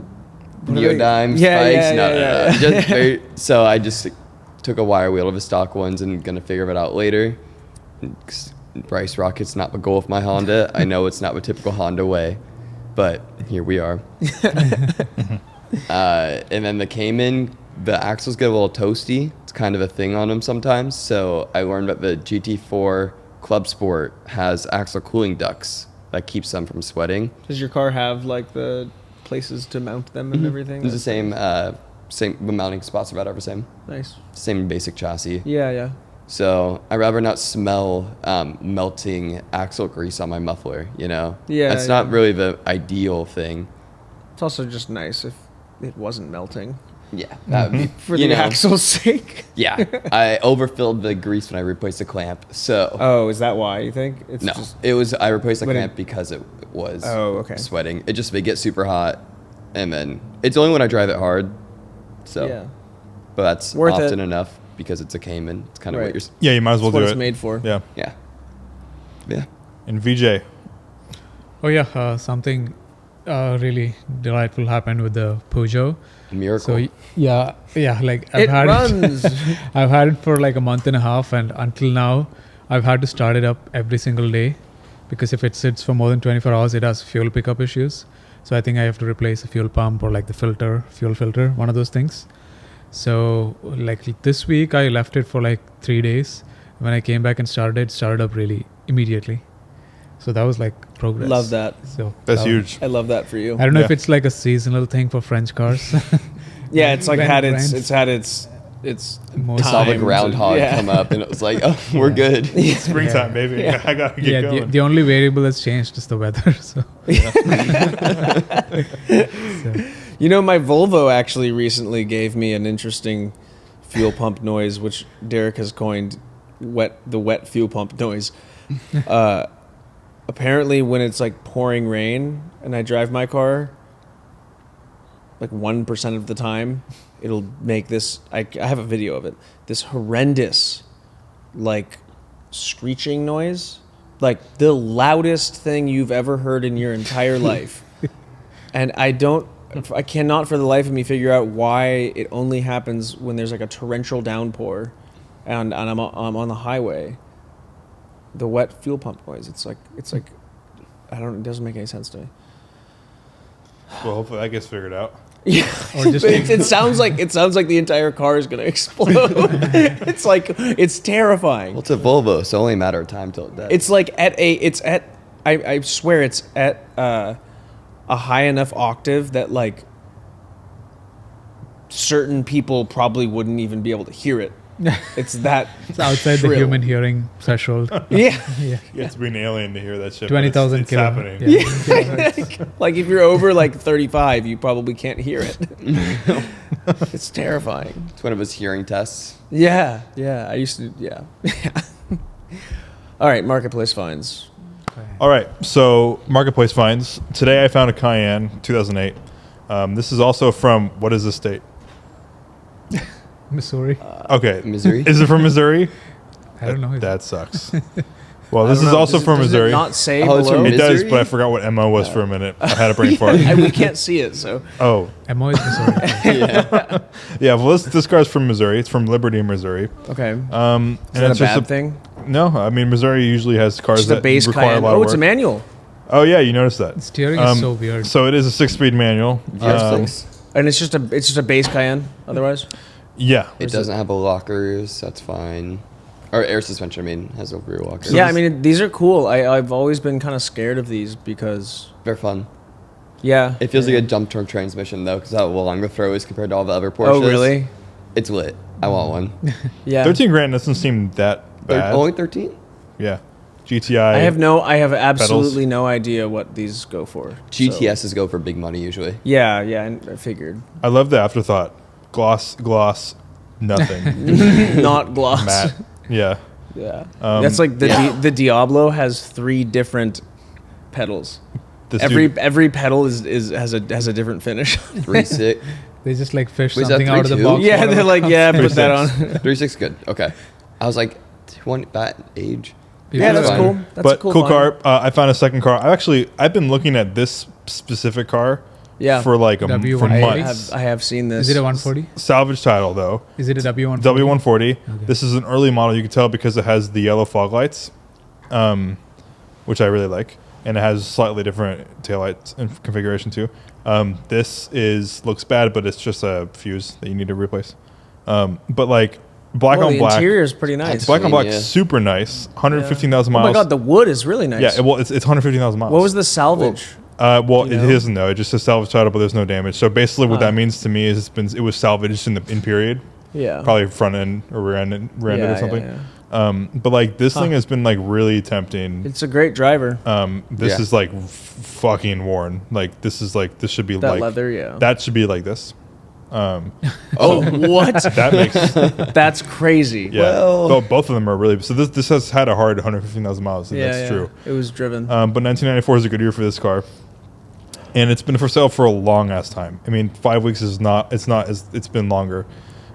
Speaker 1: they?
Speaker 2: Neodyme
Speaker 1: Yeah,
Speaker 2: spikes.
Speaker 1: yeah,
Speaker 2: no,
Speaker 1: yeah,
Speaker 2: no, no.
Speaker 1: yeah.
Speaker 2: Just so I just took a wire wheel of the stock ones and gonna figure it out later. 'Cause rice rocket's not the goal of my Honda. I know it's not the typical Honda way, but here we are. And then the Cayman, the axles get a little toasty. It's kind of a thing on them sometimes. So I learned that the GT4 Club Sport has axle cooling ducts that keeps them from sweating.
Speaker 1: Does your car have like the places to mount them and everything?
Speaker 2: It's the same, the mounting spots are about the same.
Speaker 1: Nice.
Speaker 2: Same basic chassis.
Speaker 1: Yeah, yeah.
Speaker 2: So I'd rather not smell melting axle grease on my muffler, you know?
Speaker 1: Yeah,
Speaker 2: That's not
Speaker 1: yeah.
Speaker 2: really the ideal thing.
Speaker 1: It's also just nice if it wasn't melting
Speaker 2: Yeah, that would be,
Speaker 1: for
Speaker 2: you
Speaker 1: the
Speaker 2: know,
Speaker 1: axle's sake.
Speaker 2: Yeah, I overfilled the grease when I replaced the clamp. So
Speaker 1: Oh, is that why you think? It's
Speaker 2: no,
Speaker 1: just
Speaker 2: I replaced the
Speaker 1: When it-
Speaker 2: clamp because it was
Speaker 1: Oh, okay.
Speaker 2: sweating. They get super hot, and then it's only when I drive it hard. So,
Speaker 1: yeah.
Speaker 2: but that's
Speaker 1: Worth it.
Speaker 2: often enough because it's a Cayman. It's kind of
Speaker 1: Right.
Speaker 2: what you're.
Speaker 4: Yeah, you might as well
Speaker 1: That's what
Speaker 4: do
Speaker 1: it's
Speaker 4: it.
Speaker 1: made for.
Speaker 4: Yeah.
Speaker 2: Yeah, yeah.
Speaker 4: And VJ,
Speaker 3: Oh yeah, something really delightful happened with the Peugeot.
Speaker 2: A miracle.
Speaker 3: So yeah, like I've
Speaker 1: It
Speaker 3: had
Speaker 1: runs.
Speaker 3: I've had it for like a month and a half, and until now, I've had to start it up every single day because if it sits for more than 24 hours, it has fuel pickup issues. So I think I have to replace a fuel pump or like the fuel filter, one of those things. So like this week, I left it for like 3 days. When I came back and started up really immediately. So that was like progress.
Speaker 1: Love that.
Speaker 3: So
Speaker 4: that's
Speaker 3: that-
Speaker 4: huge.
Speaker 1: I love that for you.
Speaker 3: I don't know if
Speaker 4: Yeah.
Speaker 3: it's like a seasonal thing for French cars.
Speaker 1: Yeah, it's like
Speaker 3: When
Speaker 1: had
Speaker 3: it
Speaker 1: its
Speaker 3: rains.
Speaker 1: it's had its
Speaker 3: Most
Speaker 2: Saw the
Speaker 1: time to-
Speaker 2: groundhog
Speaker 1: yeah.
Speaker 2: come up, and it was like, oh, we're good.
Speaker 4: Springtime, baby.
Speaker 1: Yeah.
Speaker 4: I gotta get
Speaker 3: yeah,
Speaker 4: going.
Speaker 3: the only variable that's changed is the weather. So,
Speaker 1: You know, my Volvo actually recently gave me an interesting fuel pump noise, which Derek has coined the wet fuel pump noise. Apparently, when it's like pouring rain and I drive my car, like 1% of the time, it'll make this. I have a video of it. This horrendous, like, screeching noise, like the loudest thing you've ever heard in your entire life. And I cannot for the life of me figure out why it only happens when there's like a torrential downpour and I'm on the highway, the wet fuel pump noise. It's like I don't. It doesn't make any sense to me.
Speaker 4: Well, hopefully that gets figured out.
Speaker 1: Yeah,
Speaker 3: Or just
Speaker 1: but it sounds like the entire car is gonna explode. It's terrifying.
Speaker 2: Well, it's a Volvo, so only a matter of time till it does.
Speaker 1: It's like I swear it's at a high enough octave that like certain people probably wouldn't even be able to hear it. It's that
Speaker 3: It's outside the
Speaker 1: shrill.
Speaker 3: human hearing threshold.
Speaker 1: Yeah.
Speaker 3: Yeah.
Speaker 4: You have to be an alien to hear that shit. but
Speaker 3: 20,000
Speaker 4: it's
Speaker 3: kilo.
Speaker 4: happening.
Speaker 3: Yeah.
Speaker 1: Like if you're over like 35, you probably can't hear it. It's terrifying.
Speaker 2: It's one of his hearing tests.
Speaker 1: Yeah. I used to. Yeah. All right, marketplace finds.
Speaker 4: All right, so marketplace finds. Today I found a Cayenne 2008. This is also from, what is the state?
Speaker 3: Missouri.
Speaker 4: Okay.
Speaker 2: Missouri?
Speaker 4: Is it from Missouri?
Speaker 3: I don't know.
Speaker 4: That sucks. Well,
Speaker 1: I
Speaker 4: this
Speaker 1: don't
Speaker 4: is
Speaker 1: know.
Speaker 4: also
Speaker 1: Does it-
Speaker 4: from
Speaker 1: does
Speaker 4: Missouri.
Speaker 1: It not say
Speaker 2: Oh, it's
Speaker 1: below.
Speaker 2: from
Speaker 4: It does,
Speaker 2: Missouri?
Speaker 4: but I forgot what MO was for a minute. I had a brain fart.
Speaker 1: We can't see it, so
Speaker 4: Oh,
Speaker 3: MO is Missouri.
Speaker 4: yeah. Well, this car's from Missouri. It's from Liberty, Missouri.
Speaker 1: okay.
Speaker 4: And
Speaker 1: Is that a
Speaker 4: it's just
Speaker 1: bad thing?
Speaker 4: No, I mean Missouri usually has cars
Speaker 1: Just a
Speaker 4: that
Speaker 1: base
Speaker 4: require
Speaker 1: Cayenne.
Speaker 4: a lot of
Speaker 1: Oh,
Speaker 4: work.
Speaker 1: it's a manual,
Speaker 4: Oh yeah, you noticed that.
Speaker 3: Steering is so weird.
Speaker 4: So it is a 6-speed manual.
Speaker 2: VR6.
Speaker 1: and it's just a base Cayenne. Otherwise,
Speaker 4: Yeah.
Speaker 2: It doesn't have a lockers. That's fine. Or air suspension, I mean, has a rear locker.
Speaker 1: yeah. I mean, these are cool. I've always been kind of scared of these because
Speaker 2: They're fun.
Speaker 1: yeah,
Speaker 2: It feels like a jump turn transmission, though, because how long the throw is compared to all the other Porsches.
Speaker 1: Oh really?
Speaker 2: It's lit. I want one.
Speaker 1: Yeah.
Speaker 4: 13 grand doesn't seem that bad.
Speaker 2: Only 13?
Speaker 4: Yeah. GTI.
Speaker 1: I have absolutely no idea what these go for. so-
Speaker 2: GTSs go for big money usually.
Speaker 1: Yeah, I figured.
Speaker 4: I love the afterthought. Gloss, nothing.
Speaker 1: Not gloss.
Speaker 4: Matte. Yeah.
Speaker 1: Yeah.
Speaker 4: Um,
Speaker 1: That's like the
Speaker 2: yeah.
Speaker 1: the Diablo has 3 different pedals.
Speaker 4: This
Speaker 1: Every
Speaker 4: dude-
Speaker 1: pedal has a different finish.
Speaker 2: 3.6.
Speaker 3: They just like fish
Speaker 2: Wait, is that
Speaker 3: something out of the
Speaker 2: 3.2?
Speaker 3: box.
Speaker 1: Yeah,
Speaker 3: whatever
Speaker 1: they're like,
Speaker 3: comes.
Speaker 1: yeah, put that
Speaker 4: 3.6.
Speaker 1: on.
Speaker 2: 3.6 good. Okay. I was like, 20, that age.
Speaker 1: Yeah, that's
Speaker 2: fine.
Speaker 1: cool. That's
Speaker 4: but
Speaker 1: a cool
Speaker 4: cool
Speaker 1: find.
Speaker 4: car. I found a second car. I've been looking at this specific car
Speaker 1: Yeah.
Speaker 4: for like for
Speaker 3: W8.
Speaker 4: months.
Speaker 1: I have seen this.
Speaker 3: Is it a 140?
Speaker 4: Salvage title though.
Speaker 3: Is it a W140?
Speaker 4: W140. This is an early model. You can tell because it has the yellow fog lights, which I really like, and it has slightly different taillights and configuration too. This looks bad, but it's just a fuse that you need to replace. But like black
Speaker 1: Oh,
Speaker 4: on
Speaker 1: the
Speaker 4: black,
Speaker 1: interior is pretty nice.
Speaker 2: Black
Speaker 4: black on black,
Speaker 2: Yeah.
Speaker 4: super nice. 115,000
Speaker 1: Oh
Speaker 4: miles.
Speaker 1: my god, the wood is really nice.
Speaker 4: Yeah, well, it's 115,000 miles.
Speaker 1: What was the salvage?
Speaker 4: Well,
Speaker 1: you
Speaker 4: it
Speaker 1: know?
Speaker 4: doesn't know. It just says salvage title, but there's no damage. So basically, what
Speaker 1: Huh.
Speaker 4: that means to me is it was salvaged in period,
Speaker 1: Yeah.
Speaker 4: probably front end or rear end
Speaker 1: Yeah,
Speaker 4: or something.
Speaker 1: yeah,
Speaker 4: But like this thing has been like really tempting.
Speaker 1: It's a great driver.
Speaker 4: This
Speaker 2: Yeah.
Speaker 4: is like fucking worn. Like this should be
Speaker 1: That
Speaker 4: like
Speaker 1: leather, yeah.
Speaker 4: that should be like this.
Speaker 1: Oh, what?
Speaker 4: That makes
Speaker 1: That's crazy.
Speaker 4: yeah.
Speaker 2: Well-
Speaker 4: Well, both of them are really. So this has had a hard 115,000 miles. And
Speaker 1: Yeah,
Speaker 4: that's
Speaker 1: yeah.
Speaker 4: true.
Speaker 1: It was driven.
Speaker 4: But 1994 is a good year for this car, and it's been for sale for a long ass time. I mean, 5 weeks is not. It's been longer.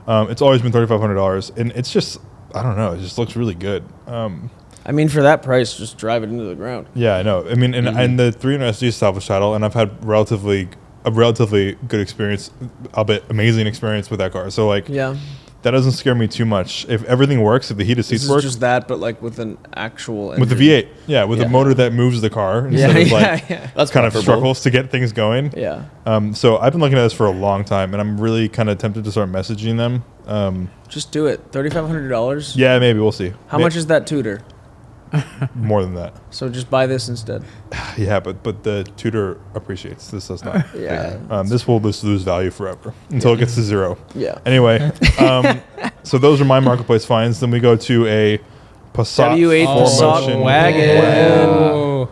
Speaker 4: It's always been $3,500, and it's just I don't know. It just looks really good.
Speaker 1: I mean, for that price, just drive it into the ground.
Speaker 4: Yeah, I know. I mean, and the 300 SD is salvage title, and I've had a relatively good experience, albeit amazing experience with that car. So like,
Speaker 1: Yeah.
Speaker 4: that doesn't scare me too much. If everything works, if the heated
Speaker 1: This
Speaker 4: seats
Speaker 1: is
Speaker 4: work,
Speaker 1: just that, but like with an actual
Speaker 4: with the
Speaker 1: engine.
Speaker 4: V8, yeah, with
Speaker 1: Yeah.
Speaker 4: a motor that moves the car
Speaker 1: Yeah,
Speaker 4: instead of
Speaker 1: yeah,
Speaker 4: like
Speaker 1: yeah.
Speaker 2: That's
Speaker 4: kind of
Speaker 2: preferable.
Speaker 4: struggles to get things going.
Speaker 1: Yeah.
Speaker 4: So I've been looking at this for a long time, and I'm really kind of tempted to start messaging them.
Speaker 1: Just do it. $3,500.
Speaker 4: Yeah, maybe we'll see.
Speaker 1: How much is that tutor?
Speaker 4: More than that?
Speaker 1: So just buy this instead.
Speaker 4: Yeah, but the tutor appreciates. This does not.
Speaker 1: Yeah.
Speaker 4: This will just lose value forever until it gets to zero.
Speaker 1: Yeah.
Speaker 4: Anyway, so those are my marketplace finds. Then we go to a Passat
Speaker 1: W8 Passat
Speaker 4: 4Motion
Speaker 1: wagon.
Speaker 3: Oh,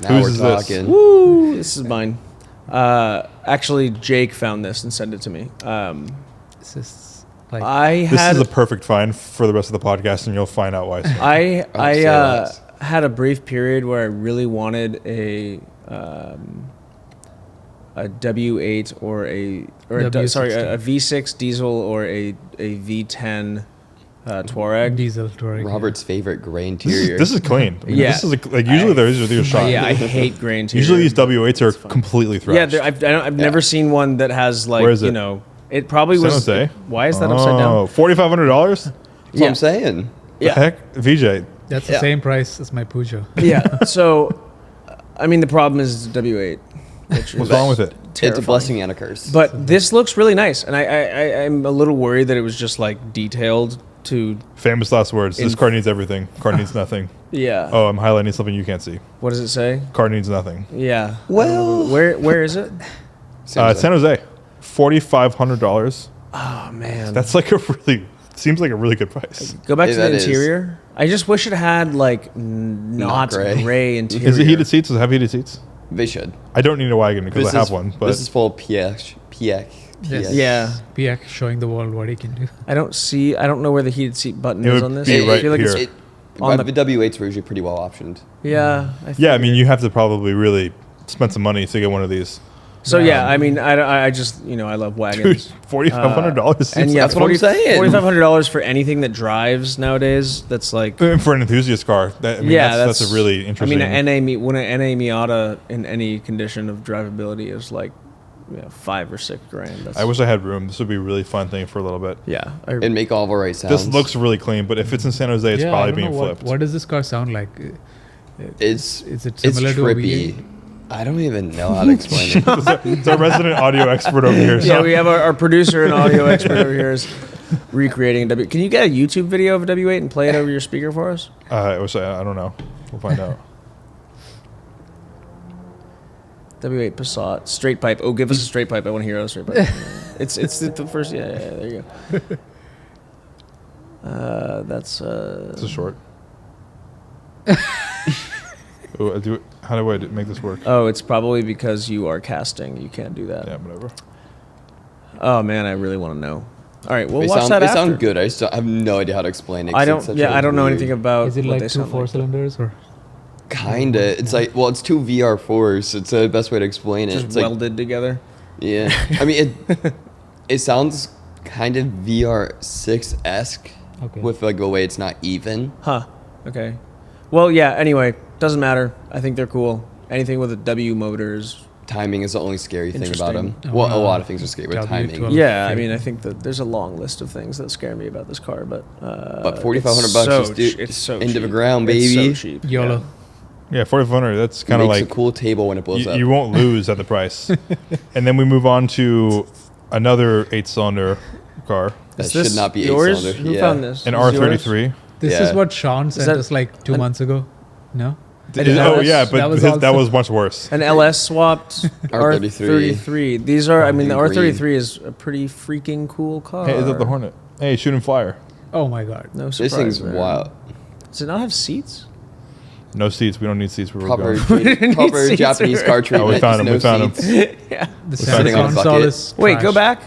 Speaker 2: Now
Speaker 4: Whose
Speaker 2: we're
Speaker 4: is this?
Speaker 2: talking.
Speaker 1: Woo! This is mine. Actually, Jake found this and sent it to me.
Speaker 3: this is like
Speaker 1: I
Speaker 4: This
Speaker 1: had
Speaker 4: is a perfect find for the rest of the podcast, and you'll find out why. soon.
Speaker 1: I
Speaker 2: so nice.
Speaker 1: had a brief period where I really wanted a W8 or a
Speaker 3: W16.
Speaker 1: a V6 diesel or a V10 Touareg.
Speaker 3: diesel touring.
Speaker 2: Robert's favorite gray
Speaker 4: This
Speaker 2: interior.
Speaker 4: is clean. I mean,
Speaker 1: Yeah.
Speaker 4: This is like usually these are shot.
Speaker 1: Yeah, I hate gray interior.
Speaker 4: Usually these W8s are completely thrashed.
Speaker 1: Yeah, I've never seen one that has like
Speaker 4: Where is it?
Speaker 1: you know. It probably
Speaker 4: San
Speaker 1: was.
Speaker 4: Jose?
Speaker 1: Why is that upside down?
Speaker 4: $4,500.
Speaker 2: That's what I'm saying.
Speaker 1: Yeah.
Speaker 4: The heck, VJ.
Speaker 3: That's the
Speaker 1: Yeah.
Speaker 3: same price as my Peugeot.
Speaker 1: Yeah. So, I mean, the problem is W8. Which
Speaker 4: What's
Speaker 1: is
Speaker 4: wrong with it?
Speaker 2: It's a
Speaker 1: terrifying.
Speaker 2: blessing and a curse.
Speaker 1: But this looks really nice, and I'm a little worried that it was just like detailed to.
Speaker 4: Famous last words. This car needs everything. Car needs nothing.
Speaker 1: Yeah.
Speaker 4: Oh, I'm highlighting something you can't see.
Speaker 1: What does it say?
Speaker 4: Car needs nothing.
Speaker 1: Yeah.
Speaker 2: Well-
Speaker 1: where is it?
Speaker 2: San
Speaker 4: San Jose, $4,500.
Speaker 1: Oh man.
Speaker 4: That's like seems like a really good price.
Speaker 1: Go back
Speaker 2: Yeah,
Speaker 1: to the
Speaker 2: that is.
Speaker 1: interior. I just wish it had like not
Speaker 2: gray.
Speaker 1: gray interior.
Speaker 4: Is it heated seats? Does it have heated seats?
Speaker 2: They should.
Speaker 4: I don't need a wagon because I have one. But
Speaker 2: this is full PX.
Speaker 3: Yes.
Speaker 1: Yeah.
Speaker 3: PX showing the world what he can do.
Speaker 1: I don't know where the heated seat button
Speaker 4: It
Speaker 1: is
Speaker 4: would
Speaker 1: on this.
Speaker 4: be
Speaker 1: I
Speaker 4: right
Speaker 1: feel like
Speaker 4: here.
Speaker 2: It,
Speaker 1: On
Speaker 2: the
Speaker 1: the-
Speaker 2: W8s were usually pretty well optioned.
Speaker 1: yeah.
Speaker 4: yeah, I mean, you have to probably really spend some money to get one of these.
Speaker 1: So yeah, I mean, I just I love
Speaker 4: Dude,
Speaker 1: wagons.
Speaker 4: $4,500.
Speaker 1: And yeah,
Speaker 2: That's what I'm saying.
Speaker 1: $4,500 for anything that drives nowadays. That's like
Speaker 4: For an enthusiast car, that's a really interesting.
Speaker 1: I mean, an NA Miata in any condition of drivability is like $5 or $6 grand. That's,
Speaker 4: I wish I had room. This would be a really fun thing for a little bit.
Speaker 1: Yeah.
Speaker 2: And make all the right sounds.
Speaker 4: This looks really clean, but if it's in San Jose, it's
Speaker 3: I
Speaker 4: probably
Speaker 3: don't
Speaker 4: being
Speaker 3: know
Speaker 4: flipped.
Speaker 3: What does this car sound like?
Speaker 2: It's
Speaker 3: Is it
Speaker 2: it's
Speaker 3: similar to a
Speaker 2: trippy.
Speaker 3: V8?
Speaker 2: I don't even know how to explain it.
Speaker 4: It's our resident audio expert over here.
Speaker 1: Yeah,
Speaker 4: So.
Speaker 1: we have our producer and audio expert over here is recreating a W. Can you get a YouTube video of a W8 and play it over your speaker for us?
Speaker 4: I don't know. We'll find out.
Speaker 1: W8 Passat straight pipe. Oh, give us a straight pipe. I want to hear a straight pipe. it's the first. Yeah, there you go. That's
Speaker 4: It's a short. Ooh, how do I make this work?
Speaker 1: Oh, it's probably because you are casting. You can't do that.
Speaker 4: Yeah, whatever.
Speaker 1: Oh man, I really want to know. All right, we'll
Speaker 2: They
Speaker 1: watch
Speaker 2: sound,
Speaker 1: that
Speaker 2: they
Speaker 1: after.
Speaker 2: sound good. I just have no idea how to explain it. 'cause
Speaker 1: I
Speaker 2: it's
Speaker 1: don't.
Speaker 2: such
Speaker 1: Yeah,
Speaker 2: a
Speaker 1: I don't know
Speaker 2: weird-
Speaker 1: anything about.
Speaker 3: Is it
Speaker 1: what
Speaker 3: like
Speaker 1: they
Speaker 3: two
Speaker 1: sound
Speaker 3: four
Speaker 1: like.
Speaker 3: cylinders or?
Speaker 2: Kinda. It's like, well, it's two VR4s. It's the best way to explain it.
Speaker 1: Just
Speaker 2: It's like,
Speaker 1: welded together.
Speaker 2: yeah. I mean, it sounds kind of VR6 esque
Speaker 3: Okay.
Speaker 2: with like the way it's not even.
Speaker 1: Huh. Okay. Well, yeah. Anyway, doesn't matter. I think they're cool. Anything with a W motor is.
Speaker 2: Timing is the only scary thing about them.
Speaker 1: Interesting.
Speaker 2: Well, a lot of things are scary with
Speaker 3: W12.
Speaker 2: timing.
Speaker 1: Yeah, I
Speaker 3: Okay.
Speaker 1: mean, I think that there's a long list of things that scare me about this car, but.
Speaker 2: But $4,500 just
Speaker 1: it's so
Speaker 2: into the
Speaker 1: cheap.
Speaker 2: ground,
Speaker 1: It's
Speaker 2: baby.
Speaker 1: so cheap.
Speaker 3: YOLO.
Speaker 4: Yeah, 4,500. That's kind of
Speaker 2: Makes
Speaker 4: like
Speaker 2: a cool table when it blows up.
Speaker 4: you won't lose at the price. And then we move on to another 8-cylinder car,
Speaker 2: That
Speaker 1: Is this
Speaker 2: should not be
Speaker 1: yours?
Speaker 2: 8-cylinder.
Speaker 1: Who
Speaker 2: Yeah.
Speaker 1: found this?
Speaker 4: an
Speaker 1: Is this yours?
Speaker 4: R33.
Speaker 3: This
Speaker 2: Yeah.
Speaker 3: is what Sean sent
Speaker 1: that
Speaker 3: us like 2
Speaker 1: an-
Speaker 3: months ago. No?
Speaker 1: An
Speaker 4: Oh
Speaker 1: LS?
Speaker 4: yeah, but
Speaker 3: That was
Speaker 4: that
Speaker 3: also-
Speaker 4: was much worse.
Speaker 1: An LS swapped
Speaker 2: R33.
Speaker 1: R33. These are, I mean, the
Speaker 2: In green.
Speaker 1: R33 is a pretty freaking cool car.
Speaker 4: Hey, is that the Hornet? Hey, shooting flyer.
Speaker 3: Oh my god.
Speaker 1: No surprise.
Speaker 2: This thing's
Speaker 1: there.
Speaker 2: wild.
Speaker 1: Does it not have seats?
Speaker 4: No seats. We don't need seats where we're
Speaker 2: Proper,
Speaker 4: going.
Speaker 2: proper
Speaker 1: seats
Speaker 2: Japanese
Speaker 1: or-
Speaker 2: car treatment.
Speaker 4: we found
Speaker 2: just
Speaker 4: him, we found him.
Speaker 2: seats.
Speaker 1: Yeah.
Speaker 3: The
Speaker 4: sitting
Speaker 3: center
Speaker 2: on a
Speaker 3: console
Speaker 2: bucket.
Speaker 3: is
Speaker 1: Wait,
Speaker 3: trash.
Speaker 1: go back.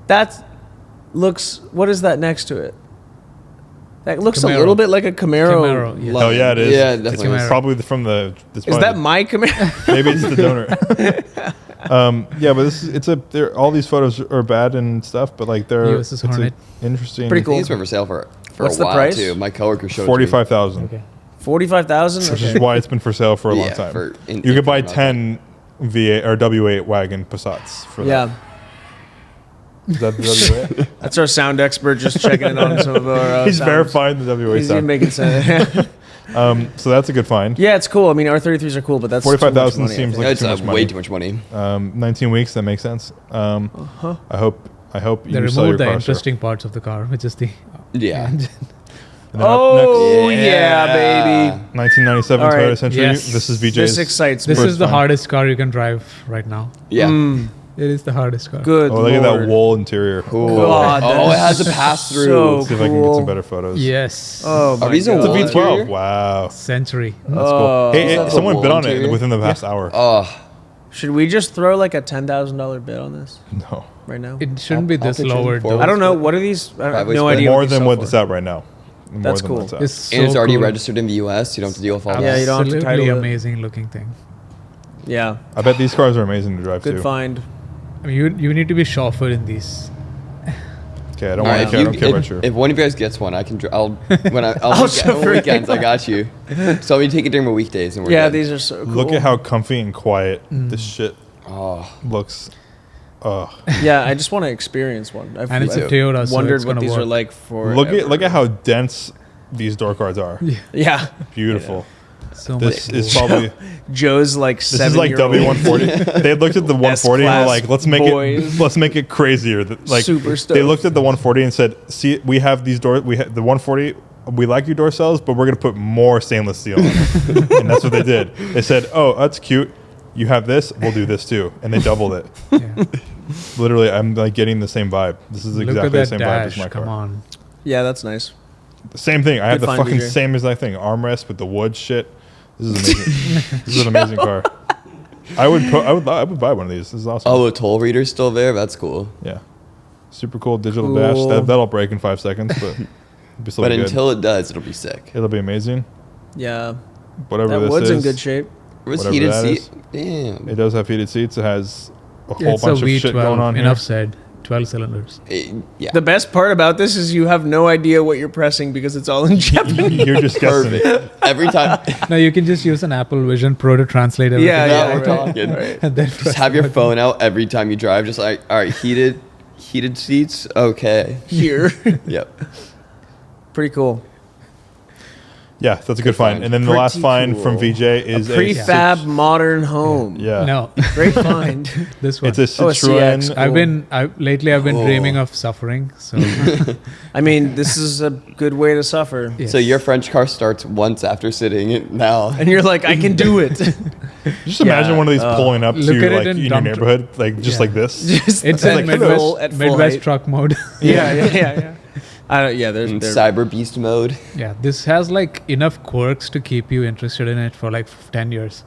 Speaker 1: That looks. What is that next to it? That looks a
Speaker 3: Camaro.
Speaker 1: little bit like a Camaro.
Speaker 3: Camaro, yes.
Speaker 4: Hell yeah, it is.
Speaker 2: Yeah,
Speaker 4: It's
Speaker 2: definitely.
Speaker 3: Camaro.
Speaker 4: probably from the. It's
Speaker 1: Is
Speaker 4: probably
Speaker 1: that my Camaro?
Speaker 4: maybe it's the donor. Yeah, but this is all these photos are bad and stuff, but like they're
Speaker 3: US is
Speaker 4: it's a
Speaker 3: Hornet.
Speaker 4: interesting.
Speaker 1: Pretty
Speaker 2: I
Speaker 1: cool.
Speaker 2: think it's been for sale for
Speaker 1: What's
Speaker 2: a
Speaker 1: the
Speaker 2: while
Speaker 1: price?
Speaker 2: too. My coworker showed it to me.
Speaker 4: 45,000,
Speaker 3: Okay.
Speaker 1: 45,000.
Speaker 4: which is why it's been for sale for a long
Speaker 2: Yeah,
Speaker 4: time.
Speaker 2: for- in-
Speaker 4: you could buy
Speaker 2: in-
Speaker 4: 10 V8 or W8 wagon Passats for that.
Speaker 1: Yeah,
Speaker 4: Is that the W8?
Speaker 1: that's our sound expert just checking in on some of our.
Speaker 4: He's
Speaker 1: sounds.
Speaker 4: verifying the W8
Speaker 1: He's
Speaker 4: sound.
Speaker 1: making sense.
Speaker 4: So that's a good find.
Speaker 1: Yeah, it's cool. I mean, R33s are cool, but that's
Speaker 4: 45,000
Speaker 1: too much money,
Speaker 4: seems
Speaker 1: I
Speaker 4: like
Speaker 1: think.
Speaker 2: It's
Speaker 4: too much
Speaker 2: way
Speaker 4: money.
Speaker 2: too much money.
Speaker 4: 19 weeks, that makes sense.
Speaker 1: Uh-huh.
Speaker 4: I hope
Speaker 3: They
Speaker 4: you sell your
Speaker 3: removed the
Speaker 4: car. sir.
Speaker 3: interesting parts of the car, which is the
Speaker 2: Yeah.
Speaker 3: engine.
Speaker 4: And then up
Speaker 1: Oh
Speaker 2: Yeah.
Speaker 1: yeah, baby!
Speaker 4: next, 1997
Speaker 1: All right.
Speaker 4: Toyota Century.
Speaker 3: Yes.
Speaker 4: This is VJ's.
Speaker 1: This excites me.
Speaker 3: This is the
Speaker 4: fine.
Speaker 3: hardest car you can drive right now.
Speaker 2: Yeah.
Speaker 1: Mm,
Speaker 3: It is the hardest car.
Speaker 1: good.
Speaker 4: Oh, look at that
Speaker 1: Lord.
Speaker 4: wool interior.
Speaker 2: Cool.
Speaker 1: God,
Speaker 2: oh,
Speaker 1: that
Speaker 2: it has
Speaker 1: is
Speaker 2: a pass through.
Speaker 1: so
Speaker 4: See if I can get
Speaker 1: cool.
Speaker 4: some better photos.
Speaker 3: Yes.
Speaker 1: Oh my
Speaker 2: Are these in
Speaker 1: God.
Speaker 4: It's a
Speaker 2: Wall
Speaker 4: V12.
Speaker 2: interior?
Speaker 4: Wow.
Speaker 3: Century.
Speaker 4: That's
Speaker 1: Oh.
Speaker 4: cool. Hey,
Speaker 2: Is that the
Speaker 4: someone
Speaker 2: wall
Speaker 4: bid on it
Speaker 2: interior?
Speaker 4: within the past hour.
Speaker 2: Oh,
Speaker 1: Should we just throw like a $10,000 bid on this
Speaker 4: No.
Speaker 1: right now?
Speaker 3: It shouldn't be
Speaker 2: I'll
Speaker 3: this
Speaker 2: pitch in
Speaker 3: lowered.
Speaker 2: forward.
Speaker 3: though.
Speaker 1: I don't know. What are these? I have
Speaker 2: Driveway
Speaker 1: no
Speaker 2: split.
Speaker 1: idea.
Speaker 4: More
Speaker 1: what these
Speaker 4: than
Speaker 1: sell
Speaker 4: what
Speaker 1: for.
Speaker 4: it's at right now. More
Speaker 1: That's
Speaker 4: than
Speaker 1: cool.
Speaker 4: what it's at.
Speaker 3: It's so
Speaker 2: and it's already
Speaker 3: cool.
Speaker 2: registered in the U.S. You don't have to deal with all
Speaker 1: Yeah,
Speaker 2: that.
Speaker 1: you don't have to
Speaker 3: Absolutely
Speaker 1: title it.
Speaker 3: amazing looking thing.
Speaker 1: Yeah,
Speaker 4: I bet these cars are amazing to drive
Speaker 1: good
Speaker 4: too.
Speaker 1: find.
Speaker 3: I mean, you need to be chauffeured in these.
Speaker 4: Okay, I don't
Speaker 2: All
Speaker 4: want
Speaker 2: right,
Speaker 4: to. I don't care about your.
Speaker 2: if one of you guys gets one, I can. I'll
Speaker 1: I'll
Speaker 2: on
Speaker 1: chauffeur
Speaker 2: weekends. I got you. So we take it during the weekdays, and we're
Speaker 1: Yeah,
Speaker 2: good.
Speaker 1: these are so cool.
Speaker 4: Look at how comfy and quiet this shit
Speaker 2: Oh,
Speaker 4: looks.
Speaker 1: Yeah, I just want to experience one.
Speaker 3: And it's a Toyota, so
Speaker 1: wondered
Speaker 3: it's
Speaker 1: what
Speaker 3: gonna
Speaker 1: these
Speaker 3: work.
Speaker 1: are like for.
Speaker 4: Look at how dense these door cards are.
Speaker 1: Yeah.
Speaker 4: Beautiful.
Speaker 3: So
Speaker 4: This
Speaker 3: much
Speaker 4: is
Speaker 3: cool.
Speaker 4: probably
Speaker 1: Joe's like
Speaker 4: this is like
Speaker 1: 7-year-old
Speaker 4: W140. They had looked at the 140 and were
Speaker 1: S-class
Speaker 4: like,
Speaker 1: boys.
Speaker 4: let's make it crazier. Like
Speaker 1: Super
Speaker 4: they
Speaker 1: stoked.
Speaker 4: looked at the 140 and said, "See, we have these doors. We have the 140. We like your door cells, but we're gonna put more stainless steel on it." And that's what they did. They said, "Oh, that's cute. You have this. We'll do this too." And they doubled it.
Speaker 3: Yeah.
Speaker 4: Literally, I'm like getting the same vibe. This is
Speaker 3: Look
Speaker 4: exactly
Speaker 3: at
Speaker 4: the
Speaker 3: that
Speaker 4: same vibe as
Speaker 3: dash.
Speaker 4: my
Speaker 3: Come
Speaker 4: car.
Speaker 3: on.
Speaker 1: Yeah, that's nice.
Speaker 4: The same thing. I have
Speaker 1: Good
Speaker 4: the
Speaker 1: find,
Speaker 4: fucking
Speaker 1: BJ.
Speaker 4: same exact thing. Armrest with the wood shit. This is amazing. This is an amazing car. I would buy one of these. This is awesome.
Speaker 2: Oh, a toll reader's still there. That's cool.
Speaker 4: Yeah. Super cool digital
Speaker 1: Cool.
Speaker 4: dash. That'll break in 5 seconds, but it'll be still
Speaker 2: But
Speaker 4: be good.
Speaker 2: until it does, it'll be sick.
Speaker 4: It'll be amazing.
Speaker 1: Yeah.
Speaker 4: Whatever
Speaker 1: That
Speaker 4: this
Speaker 1: wood's
Speaker 4: is.
Speaker 1: in good shape.
Speaker 2: It was
Speaker 4: Whatever
Speaker 2: heated
Speaker 4: that
Speaker 2: seat.
Speaker 4: is.
Speaker 2: Damn.
Speaker 4: It does have heated seats. It has a whole
Speaker 3: It's a
Speaker 4: bunch of shit going on
Speaker 3: V12.
Speaker 4: here.
Speaker 3: Enough said. 12 cylinders.
Speaker 2: Yeah.
Speaker 1: The best part about this is you have no idea what you're pressing because it's all in Japanese.
Speaker 4: You're just guessing.
Speaker 2: Perfect. Every time.
Speaker 3: No, you can just use an Apple Vision Pro to translate everything.
Speaker 1: Yeah,
Speaker 2: Now
Speaker 1: yeah,
Speaker 2: we're
Speaker 1: right.
Speaker 2: talking.
Speaker 3: And then
Speaker 2: Just have your phone out every time you drive. Just like, all right, heated seats. Okay.
Speaker 1: Here.
Speaker 2: Yep.
Speaker 1: Pretty cool.
Speaker 4: Yeah, that's a good find.
Speaker 2: find.
Speaker 4: And then the last
Speaker 1: Pretty
Speaker 4: find
Speaker 1: cool.
Speaker 4: from VJ is
Speaker 1: A prefab modern home.
Speaker 4: Yeah.
Speaker 3: No,
Speaker 1: Great find.
Speaker 3: this one.
Speaker 4: It's a
Speaker 1: Oh, a
Speaker 4: Citroen.
Speaker 1: CX.
Speaker 3: Lately I've been
Speaker 2: Oh.
Speaker 3: dreaming of suffering. So
Speaker 1: I mean, this is a good way to suffer.
Speaker 3: yes.
Speaker 2: So your French car starts once after sitting it now.
Speaker 1: And you're like, I can do it.
Speaker 4: Just imagine
Speaker 1: Yeah,
Speaker 4: one of these pulling up to
Speaker 3: look at it
Speaker 4: like
Speaker 3: in
Speaker 4: in your
Speaker 3: dump-
Speaker 4: neighborhood, like just
Speaker 3: Yeah.
Speaker 4: like this.
Speaker 1: Just
Speaker 3: it's
Speaker 1: like
Speaker 3: in
Speaker 1: full- at full
Speaker 3: Midwest
Speaker 1: height.
Speaker 3: truck mode.
Speaker 1: Yeah. There's
Speaker 2: In cyber beast mode.
Speaker 3: Yeah, this has like enough quirks to keep you interested in it for like 10 years.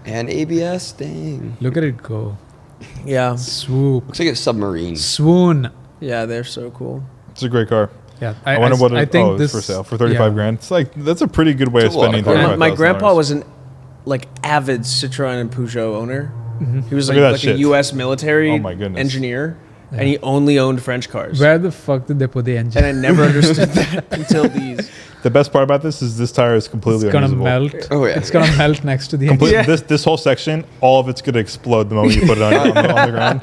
Speaker 2: And ABS, dang.
Speaker 3: Look at it go.
Speaker 1: yeah,
Speaker 3: Swoop.
Speaker 2: Looks like a submarine.
Speaker 3: Swoon.
Speaker 1: yeah, they're so cool.
Speaker 4: It's a great car.
Speaker 3: Yeah,
Speaker 4: I wonder what
Speaker 3: I
Speaker 4: it,
Speaker 3: think
Speaker 4: oh,
Speaker 3: this
Speaker 4: it's for sale for 35
Speaker 3: yeah.
Speaker 4: grand. It's like that's a pretty good way of
Speaker 2: It's a lot
Speaker 4: spending
Speaker 2: of money.
Speaker 1: My
Speaker 4: $35,000.
Speaker 1: grandpa was an like avid Citroen and Peugeot owner. He was
Speaker 4: Look at that
Speaker 1: like a
Speaker 4: shit.
Speaker 1: U.S. military
Speaker 4: Oh my goodness.
Speaker 1: engineer, and he only owned French cars.
Speaker 3: Where the fuck did they put the engine?
Speaker 1: And I never understood that until these.
Speaker 4: The best part about this is this tire is completely
Speaker 3: It's gonna
Speaker 4: unusable.
Speaker 3: melt.
Speaker 2: Oh, yeah.
Speaker 3: It's gonna melt next to the
Speaker 4: Complete,
Speaker 3: engine.
Speaker 1: Yeah.
Speaker 4: this whole section, all of it's gonna explode the moment you put it on the ground.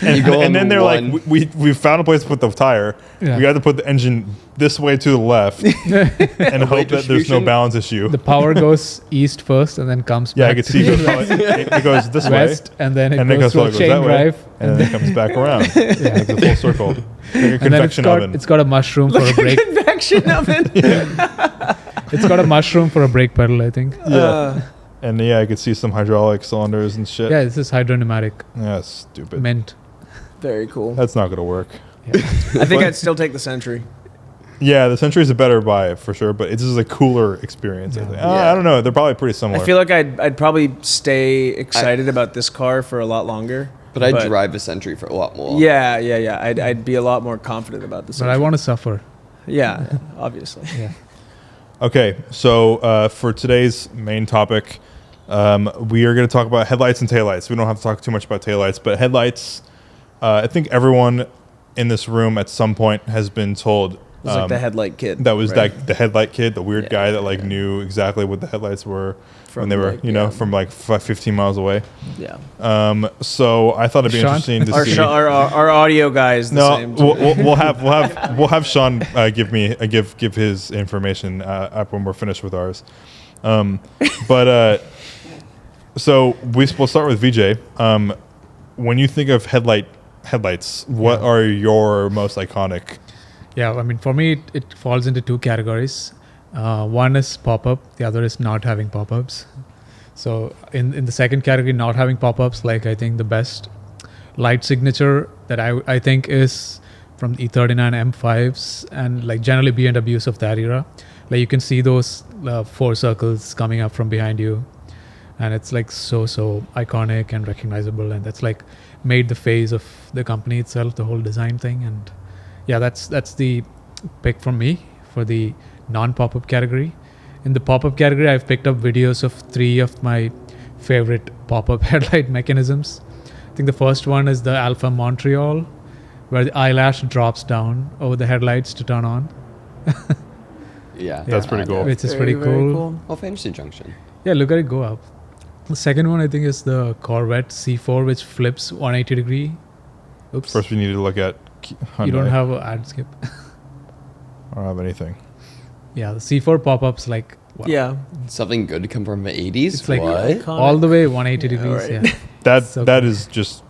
Speaker 4: And,
Speaker 2: You go
Speaker 4: and then
Speaker 2: on
Speaker 4: they're
Speaker 2: one.
Speaker 4: like, we found a place to put the tire.
Speaker 3: Yeah.
Speaker 4: We had to put the engine this way to the left and hope that there's no
Speaker 2: distribution.
Speaker 4: balance issue.
Speaker 3: The power goes east first and then comes
Speaker 4: Yeah, I
Speaker 3: back
Speaker 4: could
Speaker 3: to
Speaker 4: see
Speaker 3: the
Speaker 4: it goes this
Speaker 3: west,
Speaker 4: way,
Speaker 3: and then it
Speaker 4: and then
Speaker 3: goes to a
Speaker 4: goes
Speaker 3: chain
Speaker 4: that way,
Speaker 3: drive,
Speaker 4: and then it comes back around. Yeah. It's a full circle, like a
Speaker 3: and then
Speaker 4: convection oven.
Speaker 3: it's got a mushroom for a brake.
Speaker 1: Convection oven.
Speaker 3: It's got a mushroom for a brake pedal, I think.
Speaker 4: And yeah, I could see some hydraulic cylinders and shit.
Speaker 3: Yeah, this is hydropneumatic
Speaker 4: Yeah, stupid.
Speaker 3: mint.
Speaker 1: Very cool.
Speaker 4: That's not gonna work.
Speaker 1: I think I'd still take the Century.
Speaker 4: Yeah, the Century's a better buy for sure, but it's just a cooler experience. I think.
Speaker 2: Yeah.
Speaker 4: I don't know. They're probably pretty similar.
Speaker 1: I feel like I'd probably stay excited about this car for a lot longer.
Speaker 2: But I drive a Century for a lot more.
Speaker 1: Yeah. I'd be a lot more confident about this.
Speaker 3: But I want to suffer.
Speaker 1: Yeah, obviously.
Speaker 3: Yeah.
Speaker 4: Okay, so for today's main topic, we are going to talk about headlights and taillights. We don't have to talk too much about taillights, but headlights. I think everyone in this room at some point has been told
Speaker 1: It was like the headlight kid.
Speaker 4: that was
Speaker 1: right?
Speaker 4: like the headlight kid, the weird
Speaker 1: Yeah.
Speaker 4: guy that like knew exactly what the headlights were when they were,
Speaker 1: like, yeah.
Speaker 4: from like 15 miles away.
Speaker 1: Yeah.
Speaker 4: So I thought it'd be
Speaker 3: Sean?
Speaker 4: interesting to
Speaker 1: Our,
Speaker 4: see.
Speaker 1: our audio guy is the
Speaker 4: No,
Speaker 1: same.
Speaker 4: we'll have Sean give his information up when we're finished with ours. So we'll start with VJ. When you think of headlights, what are your most iconic?
Speaker 3: Yeah, I mean, for me, it falls into two categories. One is pop-up, the other is not having pop-ups. So in the second category, not having pop-ups, like I think the best light signature that I think is from E39 M5s and like generally BMWs of that era. Like you can see those 4 circles coming up from behind you, and it's like so iconic and recognizable, and that's like made the face of the company itself, the whole design thing. And yeah, that's the pick from me for the non-pop-up category. In the pop-up category, I've picked up videos of 3 of my favorite pop-up headlight mechanisms. I think the first one is the Alpha Montreal, where the eyelash drops down over the headlights to turn on.
Speaker 2: Yeah.
Speaker 4: That's pretty cool.
Speaker 3: Which is
Speaker 1: Very,
Speaker 3: pretty
Speaker 1: very
Speaker 3: cool.
Speaker 2: Oh, Fantasy Junction.
Speaker 3: Yeah, look at it go up. The second one I think is the Corvette C4, which flips 180 degree. Oops.
Speaker 4: First, we need to look at Hyundai.
Speaker 3: You don't have an ad skip.
Speaker 4: I don't have anything.
Speaker 3: Yeah, the C4 pop-ups like wow.
Speaker 1: Yeah.
Speaker 2: Something good to come from the 80s?
Speaker 3: It's like
Speaker 2: what?
Speaker 3: all the way 180
Speaker 1: Yeah,
Speaker 3: degrees.
Speaker 1: right.
Speaker 3: Yeah.
Speaker 4: That
Speaker 3: So
Speaker 4: that
Speaker 3: cool.
Speaker 4: is just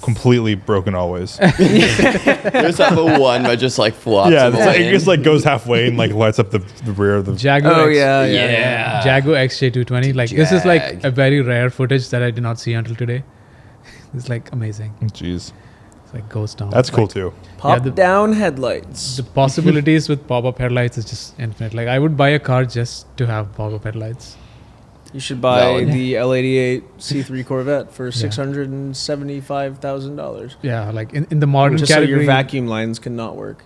Speaker 4: completely broken always.
Speaker 2: There's that one that just like flops.
Speaker 4: Yeah,
Speaker 2: in the
Speaker 4: it's like, it
Speaker 2: lane.
Speaker 4: just like goes halfway and like lights up the rear of the.
Speaker 3: Jaguar.
Speaker 1: Oh
Speaker 3: X,
Speaker 1: yeah,
Speaker 2: Yeah.
Speaker 3: Jaguar XJ220. Like this is like
Speaker 2: Jag.
Speaker 3: a very rare footage that I did not see until today. It's like amazing.
Speaker 4: Jeez,
Speaker 3: It's like goes down.
Speaker 4: that's cool
Speaker 3: Like,
Speaker 4: too.
Speaker 1: Pop
Speaker 3: the-
Speaker 1: down headlights.
Speaker 3: The possibilities with pop-up headlights is just infinite. Like I would buy a car just to have pop-up headlights.
Speaker 1: You should buy
Speaker 2: Valid.
Speaker 1: the L88 C3 Corvette for
Speaker 3: Yeah.
Speaker 1: $675,000.
Speaker 3: Yeah, like in the modern
Speaker 1: Just so
Speaker 3: category.
Speaker 1: your vacuum lines cannot work.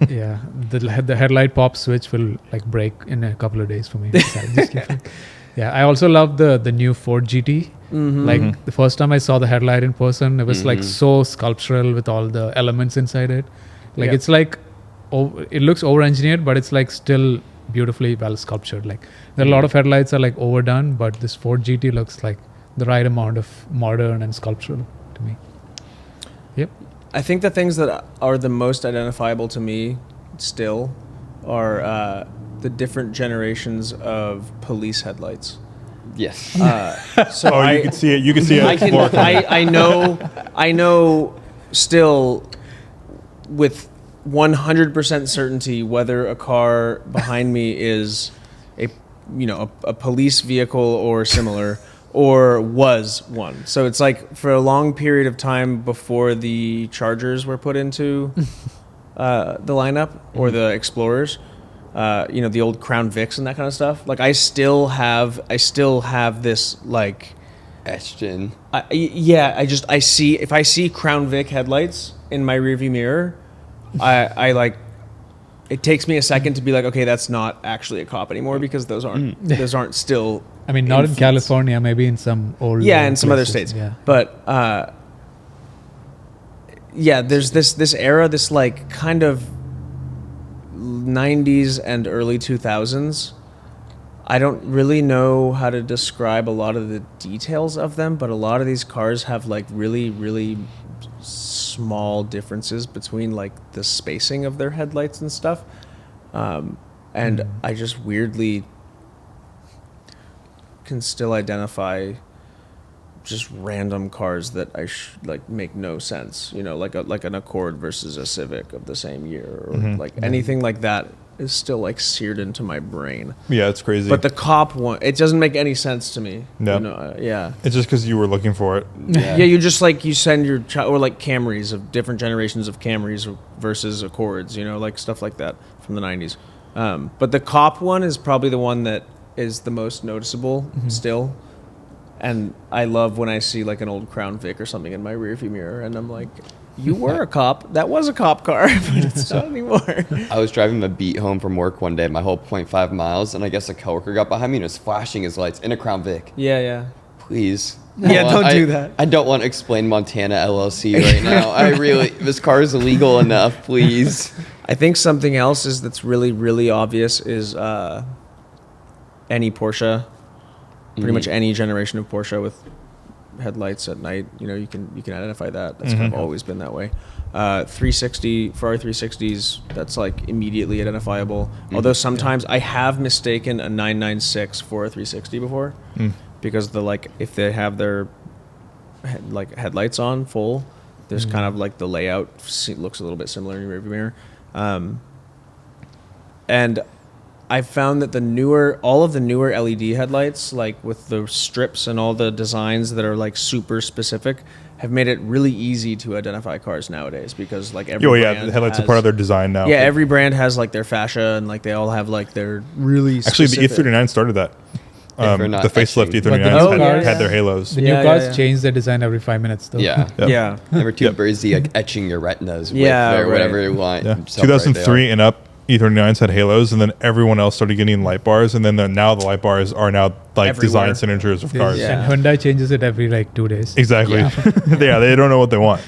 Speaker 3: Yeah, the headlight pop switch will like break in a couple of days for me. So I just keep it. Yeah, I also love the new Ford GT.
Speaker 1: Mm-hmm.
Speaker 3: Like
Speaker 4: Mhm.
Speaker 3: the first time I saw the headlight in person, it was like
Speaker 2: Mhm.
Speaker 3: so sculptural with all the elements inside it. Like
Speaker 1: Yeah.
Speaker 3: it's like, it looks over-engineered, but it's like still beautifully well sculptured. Like there are a lot of headlights are like overdone, but this Ford GT looks like the right amount of modern and sculptural to me.
Speaker 1: I think the things that are the most identifiable to me still are the different generations of police headlights.
Speaker 2: Yes.
Speaker 1: So
Speaker 4: Oh, you can see it. You can see it.
Speaker 1: I can. I know. Still, with 100% certainty, whether a car behind me is a police vehicle or similar, or was one. So it's like for a long period of time before the Chargers were put into the lineup or the Explorers. The old Crown Vics and that kind of stuff. Like I still have this like.
Speaker 2: Etched in.
Speaker 1: I see if I see Crown Vic headlights in my rearview mirror, I like. It takes me a second to be like, okay, that's not actually a cop anymore because those aren't still.
Speaker 3: I mean, not in
Speaker 1: fleets.
Speaker 3: California, maybe in some old.
Speaker 1: In some other
Speaker 3: places,
Speaker 1: states.
Speaker 3: Yeah.
Speaker 1: But there's this era, this like kind of 90s and early 2000s. I don't really know how to describe a lot of the details of them, but a lot of these cars have like really, really small differences between like the spacing of their headlights and stuff. And I just weirdly can still identify just random cars that like make no sense, like an Accord versus a Civic of the same year, or like anything like that is still like seared into my brain.
Speaker 4: Yeah, it's crazy.
Speaker 1: But the cop one, it doesn't make any sense to me.
Speaker 4: No.
Speaker 1: Yeah.
Speaker 4: It's just because you were looking for it.
Speaker 2: Yeah.
Speaker 1: Yeah, you just like you send your child, or like Camrys of different generations of Camrys versus Accords, like stuff like that from the 90s. But the cop one is probably the one that is the most noticeable still. And I love when I see like an old Crown Vic or something in my rearview mirror, and I'm like, you were a cop. That was a cop car, but it's not anymore.
Speaker 2: I was driving my beat home from work one day, my whole 0.5 miles, and I guess a coworker got behind me and was flashing his lights in a Crown Vic.
Speaker 1: Yeah.
Speaker 2: Please.
Speaker 1: Yeah, don't do that.
Speaker 2: I don't want to explain Montana LLC right now. This car is illegal enough, please.
Speaker 1: I think something else that's really, really obvious is any Porsche, pretty much any generation of Porsche with headlights at night. You can identify that. That's kind of always been that way. 360 Ferrari 360s. That's like immediately identifiable. Although sometimes I have mistaken a 996 for a 360 before, because if they have their headlights on full, there's kind of like the layout looks a little bit similar in your rearview mirror. And I found that all of the newer LED headlights, like with the strips and all the designs that are like super specific, have made it really easy to identify cars nowadays, because like every brand
Speaker 4: the headlights are
Speaker 1: has-
Speaker 4: part of their design now.
Speaker 1: Yeah, every brand has like their fascia, and like they all have like their really
Speaker 4: Actually, the
Speaker 1: specific.
Speaker 4: E39 started that.
Speaker 2: If we're not
Speaker 4: The facelift
Speaker 2: etching.
Speaker 3: But the
Speaker 4: E39s
Speaker 3: new cars-
Speaker 4: had their halos.
Speaker 3: The
Speaker 1: Yeah,
Speaker 3: new cars
Speaker 1: yeah.
Speaker 3: change their design every 5 minutes, though.
Speaker 2: Yeah.
Speaker 4: Yep.
Speaker 1: Yeah.
Speaker 2: They were too
Speaker 1: Yep.
Speaker 2: busy like etching your retinas with
Speaker 1: Yeah,
Speaker 2: their
Speaker 1: right.
Speaker 2: whatever you want.
Speaker 4: Yeah.
Speaker 2: just how bright they
Speaker 4: 2003
Speaker 2: are.
Speaker 4: and up, E39s had halos, and then everyone else started getting light bars, and then now the light bars are now like
Speaker 1: Everywhere.
Speaker 4: design signatures of cars.
Speaker 1: Yeah.
Speaker 3: And Hyundai changes it every like 2 days.
Speaker 4: Exactly. Yeah, they don't know what they want.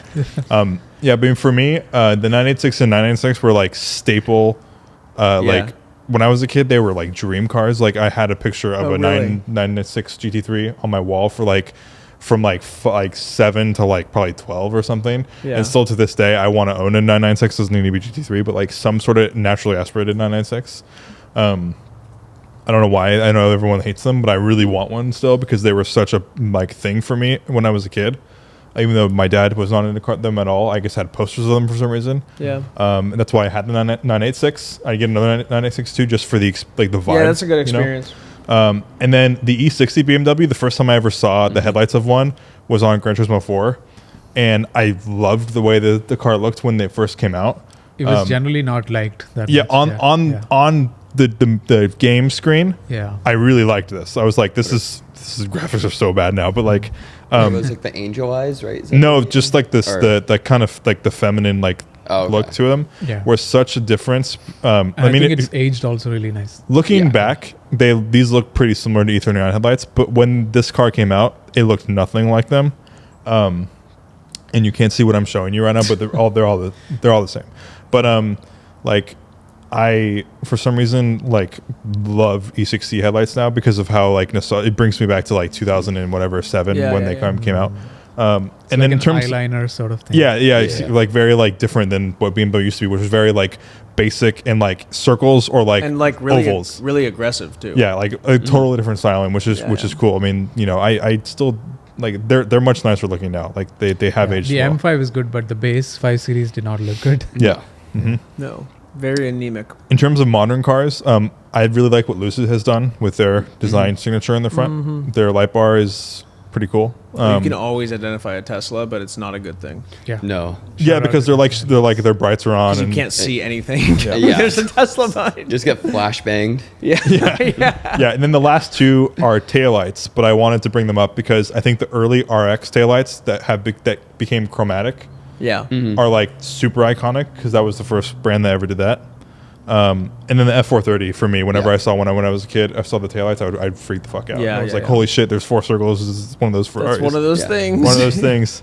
Speaker 4: But for me, the 986 and 996 were like staple,
Speaker 1: Yeah.
Speaker 4: like when I was a kid, they were like dream cars. Like I had a picture of
Speaker 1: Oh,
Speaker 4: a
Speaker 1: really?
Speaker 4: 996 GT3 on my wall for like from like 7 to like probably 12 or something.
Speaker 1: Yeah.
Speaker 4: And still to this day, I want to own a 996. Doesn't need to be GT3, but like some sort of naturally aspirated 996. I don't know why. I know everyone hates them, but I really want one still because they were such a like thing for me when I was a kid. Even though my dad was not into them at all, I just had posters of them for some reason.
Speaker 1: Yeah.
Speaker 4: And that's why I had the 986. I get another 986 too, just for the the vibe.
Speaker 1: Yeah, that's a good
Speaker 4: you know?
Speaker 1: experience.
Speaker 4: And then the E60 BMW, the first time I ever saw the headlights of one was on Gran Turismo 4, and I loved the way the car looked when they first came out.
Speaker 3: It was generally not liked that
Speaker 4: Yeah,
Speaker 3: much.
Speaker 4: on the game screen,
Speaker 3: Yeah.
Speaker 4: I really liked this. I was like, this is graphics are so bad now, but like,
Speaker 2: it was like the angel eyes, right? Is that
Speaker 4: no,
Speaker 2: what it
Speaker 4: just
Speaker 2: is?
Speaker 4: like this,
Speaker 2: Or-
Speaker 4: the kind of like the feminine like
Speaker 2: Oh, okay.
Speaker 4: look to them,
Speaker 3: Yeah.
Speaker 4: was such a difference.
Speaker 3: And
Speaker 4: I mean,
Speaker 3: think it's aged also really nice.
Speaker 4: looking
Speaker 2: Yeah.
Speaker 4: back, these look pretty similar to E39 headlights, but when this car came out, it looked nothing like them. And you can't see what I'm showing you right now, but they're all the same. But like I for some reason like love E60 headlights now because of how like it brings me back to like 2000 and whatever 7
Speaker 1: Yeah,
Speaker 4: when
Speaker 1: yeah,
Speaker 4: they
Speaker 1: yeah.
Speaker 4: came out.
Speaker 3: It's
Speaker 4: And
Speaker 3: like
Speaker 4: then in
Speaker 3: an
Speaker 4: terms
Speaker 3: eyeliner sort of thing.
Speaker 4: yeah,
Speaker 2: Yeah.
Speaker 4: like very like different than what BMW used to be, which was very like basic and like circles or like
Speaker 1: And like really,
Speaker 4: ovals.
Speaker 1: really aggressive too.
Speaker 4: Yeah, like a totally different styling, which is
Speaker 1: Yeah, yeah.
Speaker 4: cool. I mean, you know, I still like they're much nicer looking now. Like they have aged
Speaker 3: The
Speaker 4: well.
Speaker 3: M5 is good, but the base 5 Series did not look good.
Speaker 4: Yeah. hmm
Speaker 1: No, very anemic.
Speaker 4: In terms of modern cars, I really like what Lucid has done with their design signature in the front. Their light bar is pretty cool.
Speaker 1: You can always identify a Tesla, but it's not a good thing
Speaker 3: Yeah.
Speaker 2: No.
Speaker 4: Yeah,
Speaker 3: Shout
Speaker 4: because
Speaker 3: out
Speaker 4: they're like their brights are on.
Speaker 1: because you
Speaker 4: And
Speaker 1: can't see anything.
Speaker 2: Yeah.
Speaker 1: There's a Tesla behind.
Speaker 2: Just get flashbanged.
Speaker 1: Yeah, yeah.
Speaker 4: yeah, and then the last two are taillights, but I wanted to bring them up because I think the early RX taillights that became chromatic
Speaker 1: Yeah.
Speaker 4: are like super iconic because that was the first brand that ever did that. And then the F430 for me, whenever
Speaker 2: Yeah.
Speaker 4: I saw when I was a kid, I saw the taillights, I'd freak the fuck out.
Speaker 1: Yeah,
Speaker 4: I was
Speaker 1: yeah,
Speaker 4: like,
Speaker 1: yeah.
Speaker 4: holy shit, there's 4 circles. This is one of those Ferraris.
Speaker 1: That's one of those
Speaker 2: Yeah.
Speaker 1: things.
Speaker 4: One of those things.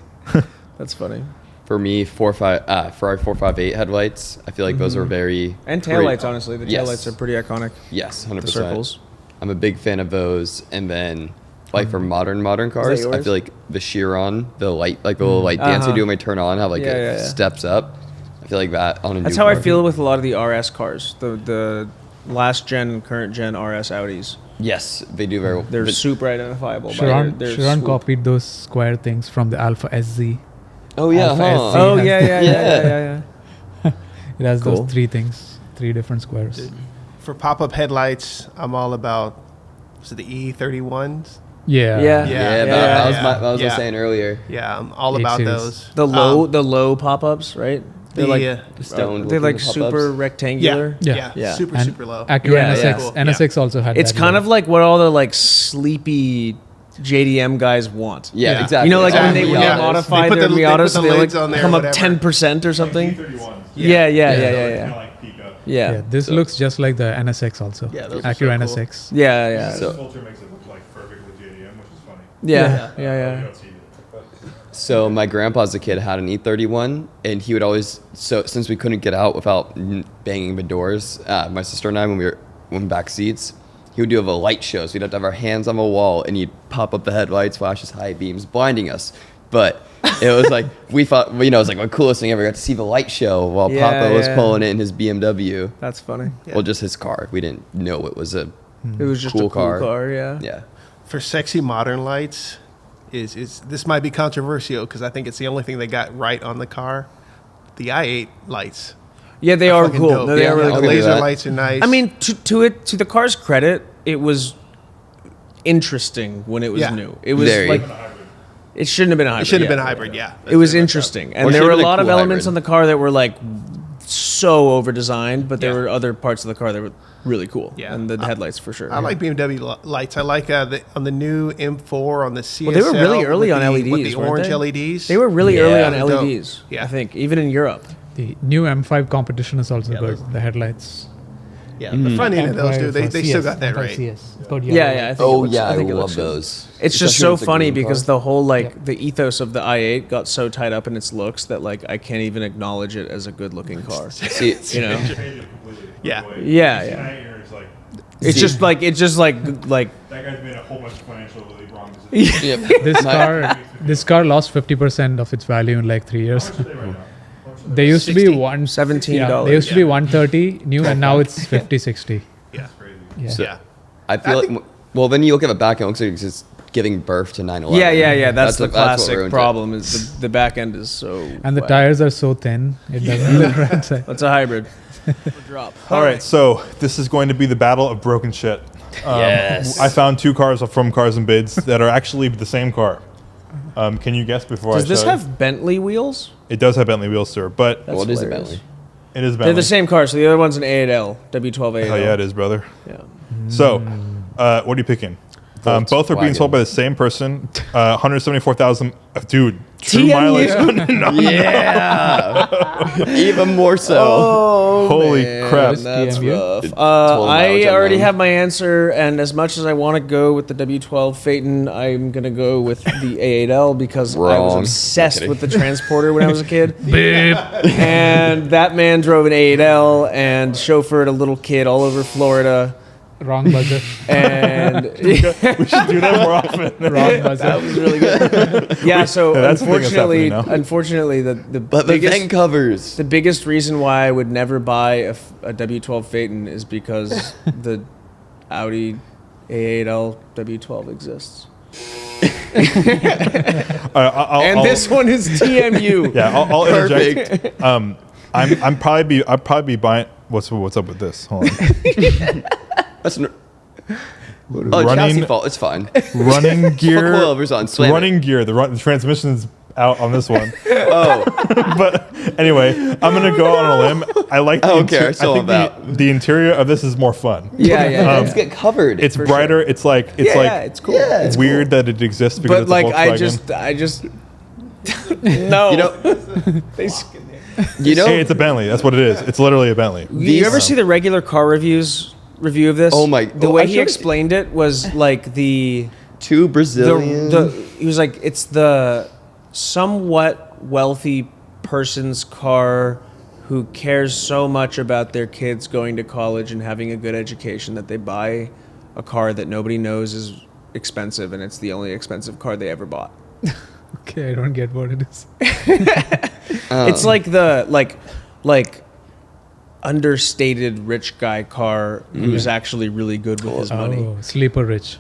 Speaker 1: That's funny.
Speaker 2: For me, Ferrari 458 headlights. I feel like those are very
Speaker 1: And
Speaker 2: great.
Speaker 1: taillights, honestly. The
Speaker 2: Yes.
Speaker 1: taillights are pretty iconic.
Speaker 2: Yes, 100%.
Speaker 1: The circles.
Speaker 2: I'm a big fan of those. And then, like for modern cars, I
Speaker 1: yours?
Speaker 2: feel like the Chiron, the light, like the little light dance you do when we turn on, how like
Speaker 1: Yeah,
Speaker 2: it
Speaker 1: yeah, yeah.
Speaker 2: steps up. I feel like that on a
Speaker 1: That's
Speaker 2: new
Speaker 1: how I
Speaker 2: car.
Speaker 1: feel with a lot of the RS cars. The last gen and current gen RS Audis.
Speaker 2: Yes, they do very well.
Speaker 1: They're
Speaker 2: But-
Speaker 1: super identifiable. by
Speaker 3: Chiron,
Speaker 1: their
Speaker 3: Chiron
Speaker 1: swoop.
Speaker 3: copied those square things from the Alpha SZ.
Speaker 2: Oh yeah,
Speaker 3: Alpha
Speaker 2: huh?
Speaker 3: SZ.
Speaker 1: Oh, yeah, yeah, yeah,
Speaker 2: Yeah.
Speaker 1: yeah, yeah.
Speaker 3: It has
Speaker 1: Cool.
Speaker 3: those 3 things, 3 different squares.
Speaker 5: For pop-up headlights, I'm all about. Was it the E31s?
Speaker 3: Yeah.
Speaker 1: Yeah.
Speaker 2: Yeah,
Speaker 1: Yeah,
Speaker 2: that was
Speaker 5: yeah,
Speaker 2: what I was
Speaker 5: yeah.
Speaker 2: saying earlier.
Speaker 5: Yeah, I'm all
Speaker 3: 8
Speaker 5: about
Speaker 3: series.
Speaker 5: those.
Speaker 1: The low pop-ups, right? They're like
Speaker 2: Stone
Speaker 1: they're like
Speaker 2: looking
Speaker 1: super
Speaker 2: pop-ups.
Speaker 1: rectangular.
Speaker 5: yeah,
Speaker 3: Yeah.
Speaker 5: yeah,
Speaker 1: Yeah.
Speaker 5: super
Speaker 3: And
Speaker 5: super low.
Speaker 3: Acura
Speaker 1: Yeah,
Speaker 3: NSX.
Speaker 1: yeah.
Speaker 5: Cool.
Speaker 3: NSX also had
Speaker 1: It's
Speaker 3: that
Speaker 1: kind
Speaker 3: look.
Speaker 1: of like what all the like sleepy JDM guys want.
Speaker 2: Yeah,
Speaker 5: Yeah.
Speaker 2: exactly.
Speaker 1: You know, like when they
Speaker 5: Exactly, yeah.
Speaker 1: modify
Speaker 5: They put
Speaker 1: their
Speaker 5: the- they
Speaker 1: Miatas,
Speaker 5: put the
Speaker 1: they like
Speaker 5: lids on there,
Speaker 1: come up
Speaker 5: whatever.
Speaker 1: 10% or something.
Speaker 4: E31s.
Speaker 1: Yeah, yeah, yeah,
Speaker 2: Yeah.
Speaker 1: yeah,
Speaker 4: Kinda
Speaker 1: yeah.
Speaker 4: like peak up.
Speaker 1: Yeah,
Speaker 3: Yeah, this looks just like the NSX also.
Speaker 5: Yeah, those are
Speaker 3: Acura
Speaker 5: so cool.
Speaker 3: NSX.
Speaker 1: yeah, yeah,
Speaker 2: So-
Speaker 4: This filter makes it look like perfect with JDM, which is funny.
Speaker 1: yeah, yeah,
Speaker 4: You
Speaker 1: yeah.
Speaker 4: don't see it.
Speaker 2: So my grandpa as a kid had an E31, and he would always. So since we couldn't get out without banging the doors, my sister and I, when we were back seats, he would do a light show. So we'd have to have our hands on the wall, and he'd pop up the headlights, flash his high beams, blinding us. But it was like we thought, it was like the coolest thing ever. Got to see the light show while
Speaker 1: Yeah,
Speaker 2: Papa was
Speaker 1: yeah.
Speaker 2: pulling it in his BMW.
Speaker 1: That's funny.
Speaker 5: Yeah.
Speaker 2: Well, just his car. We didn't know it was a
Speaker 1: It was just
Speaker 2: Cool
Speaker 1: a cool
Speaker 2: car.
Speaker 1: car. Yeah.
Speaker 2: yeah.
Speaker 5: For sexy modern lights, is this might be controversial because I think it's the only thing they got right on the car. The i8 lights.
Speaker 1: Yeah, they are
Speaker 5: Fucking
Speaker 1: cool.
Speaker 5: dope.
Speaker 1: No, they
Speaker 2: Yeah,
Speaker 1: are really
Speaker 5: the
Speaker 2: I'll
Speaker 1: cool.
Speaker 2: give you
Speaker 5: laser
Speaker 2: that.
Speaker 5: lights are nice.
Speaker 1: I mean, to the car's credit, it was interesting when it was
Speaker 5: Yeah.
Speaker 1: new. It was
Speaker 2: Very.
Speaker 1: like it shouldn't have been a hybrid.
Speaker 5: it should have
Speaker 1: yeah.
Speaker 5: been a hybrid. Yeah,
Speaker 1: It was interesting, and
Speaker 2: Or
Speaker 1: there
Speaker 2: should've
Speaker 1: were a
Speaker 2: been a
Speaker 1: lot of
Speaker 2: cool
Speaker 1: elements
Speaker 2: hybrid.
Speaker 1: on the car that were like so over designed, but there
Speaker 5: Yeah.
Speaker 1: were other parts of the car that were really cool.
Speaker 5: Yeah.
Speaker 1: And the headlights for sure.
Speaker 5: I like BMW lights. I like on the new M4 on the CSL.
Speaker 1: Well, they were really early
Speaker 5: with
Speaker 1: on
Speaker 5: the-
Speaker 1: LEDs,
Speaker 5: with the
Speaker 1: weren't
Speaker 5: orange
Speaker 1: they?
Speaker 5: LEDs.
Speaker 1: They were really early
Speaker 2: Yeah.
Speaker 1: on
Speaker 5: Dope.
Speaker 1: LEDs.
Speaker 5: Yeah.
Speaker 1: I think even in Europe.
Speaker 3: The new M5 competition is also
Speaker 5: Yeah,
Speaker 3: good.
Speaker 5: those-
Speaker 3: The headlights.
Speaker 5: Yeah, the front end of those, dude. They still
Speaker 3: CS,
Speaker 5: got that
Speaker 3: M5
Speaker 5: right.
Speaker 3: CS. It's called
Speaker 1: Yeah,
Speaker 3: yellow.
Speaker 1: yeah. I think
Speaker 2: Oh
Speaker 1: it looks,
Speaker 2: yeah, I
Speaker 1: think it
Speaker 2: love
Speaker 1: looks good.
Speaker 2: those.
Speaker 1: It's just
Speaker 2: Especially
Speaker 1: so
Speaker 2: when it's a
Speaker 1: funny
Speaker 2: green
Speaker 1: because
Speaker 2: car.
Speaker 1: the whole like the ethos of the i8 got so tied up in its looks that like I can't even acknowledge it as a good looking car.
Speaker 2: See,
Speaker 1: You know?
Speaker 5: Yeah.
Speaker 1: Yeah, yeah. It's just like
Speaker 4: That guy's made a whole bunch of financially wrong decisions.
Speaker 2: Yep.
Speaker 3: This car lost 50% of its value in like 3 years.
Speaker 4: How much are they right now?
Speaker 3: They used to be one
Speaker 1: $17.
Speaker 3: Yeah, they used to be 130 new, and now it's 50, 60.
Speaker 5: Yeah.
Speaker 4: Crazy.
Speaker 3: Yeah.
Speaker 2: So
Speaker 5: Yeah.
Speaker 2: I feel like, well, then you look at the back end, it looks like it's just giving birth to 911.
Speaker 1: Yeah. That's the
Speaker 2: what
Speaker 1: classic
Speaker 2: ruined it.
Speaker 1: problem. Is the back end is so.
Speaker 3: And the
Speaker 1: wet.
Speaker 3: tires are so thin, it doesn't look right side.
Speaker 1: That's a hybrid. Drop.
Speaker 4: All right, so this is going to be the battle of broken shit.
Speaker 2: Yes.
Speaker 4: I found 2 cars from Cars and Bids that are actually the same car. Can you guess before
Speaker 1: Does
Speaker 4: I
Speaker 1: this
Speaker 4: show
Speaker 1: have Bentley wheels?
Speaker 4: It does have Bentley wheels, sir, but
Speaker 1: That's
Speaker 2: Well, it is a
Speaker 1: hilarious.
Speaker 2: Bentley.
Speaker 4: it is
Speaker 1: They're
Speaker 4: Bentley.
Speaker 1: the same car, so the other one's an A8L, W12 A8L.
Speaker 4: Hell yeah, it is, brother.
Speaker 1: Yeah.
Speaker 4: So, what are you picking? Both are being sold by the same person. 174,000. Dude, true
Speaker 1: TMU.
Speaker 4: mileage. No.
Speaker 2: Yeah. Even more so.
Speaker 1: Oh,
Speaker 4: Holy
Speaker 1: man,
Speaker 4: crap.
Speaker 1: That's
Speaker 3: TMU.
Speaker 1: rough.
Speaker 2: It's well
Speaker 1: I
Speaker 2: mileage
Speaker 1: already
Speaker 2: unknown.
Speaker 1: have my answer, and as much as I want to go with the W12 Phaeton, I'm going to go with the A8L because I was
Speaker 2: Wrong.
Speaker 1: obsessed
Speaker 2: Kidding.
Speaker 1: with the Transporter when I was a kid. And that man drove an A8L and chauffeured a little kid all over Florida.
Speaker 3: Wrong buzzer.
Speaker 1: And
Speaker 4: We should do that more often.
Speaker 3: Wrong buzzer.
Speaker 1: that was really good. Yeah, so
Speaker 4: Yeah, that's the thing that's happening now.
Speaker 1: unfortunately, the
Speaker 2: But the
Speaker 1: biggest
Speaker 2: vent covers.
Speaker 1: the biggest reason why I would never buy a W12 Phaeton is because the Audi A8L W12 exists. And this one is TMU.
Speaker 4: Yeah, I'll interject.
Speaker 2: Perfect.
Speaker 4: I'll probably be buying. What's up with this? Hold on.
Speaker 2: That's
Speaker 4: Running-
Speaker 2: chassis fault. It's fine.
Speaker 4: Running gear.
Speaker 2: coilovers on, slam it.
Speaker 4: running gear. The transmission's out on this one.
Speaker 2: Oh,
Speaker 4: But anyway, I'm gonna go out on a limb. I like.
Speaker 2: I
Speaker 4: the
Speaker 2: don't care,
Speaker 4: inter-
Speaker 2: it's all
Speaker 4: think
Speaker 2: about-
Speaker 4: the interior of this is more fun.
Speaker 1: Yeah.
Speaker 2: vents get covered.
Speaker 4: It's
Speaker 1: For
Speaker 4: brighter.
Speaker 1: sure.
Speaker 4: It's like
Speaker 1: It's cool.
Speaker 2: Yeah, it's
Speaker 4: weird that it exists because
Speaker 1: But
Speaker 4: it's
Speaker 1: like
Speaker 4: a Volkswagen.
Speaker 1: I just no.
Speaker 2: You know,
Speaker 1: They
Speaker 2: you know.
Speaker 4: Hey, it's a Bentley. That's what it is. It's literally a Bentley.
Speaker 1: you ever see the regular car review of this?
Speaker 2: Oh my-
Speaker 1: The
Speaker 2: oh,
Speaker 1: way
Speaker 2: I
Speaker 1: he
Speaker 2: showed it-
Speaker 1: explained it was like
Speaker 2: two
Speaker 1: the
Speaker 2: Brazilian.
Speaker 1: he was like it's the somewhat wealthy person's car who cares so much about their kids going to college and having a good education that they buy a car that nobody knows is expensive, and it's the only expensive car they ever bought.
Speaker 3: Okay, I don't get what it is.
Speaker 1: It's like the like understated rich guy car who's actually really good with his money.
Speaker 3: Oh, sleeper rich.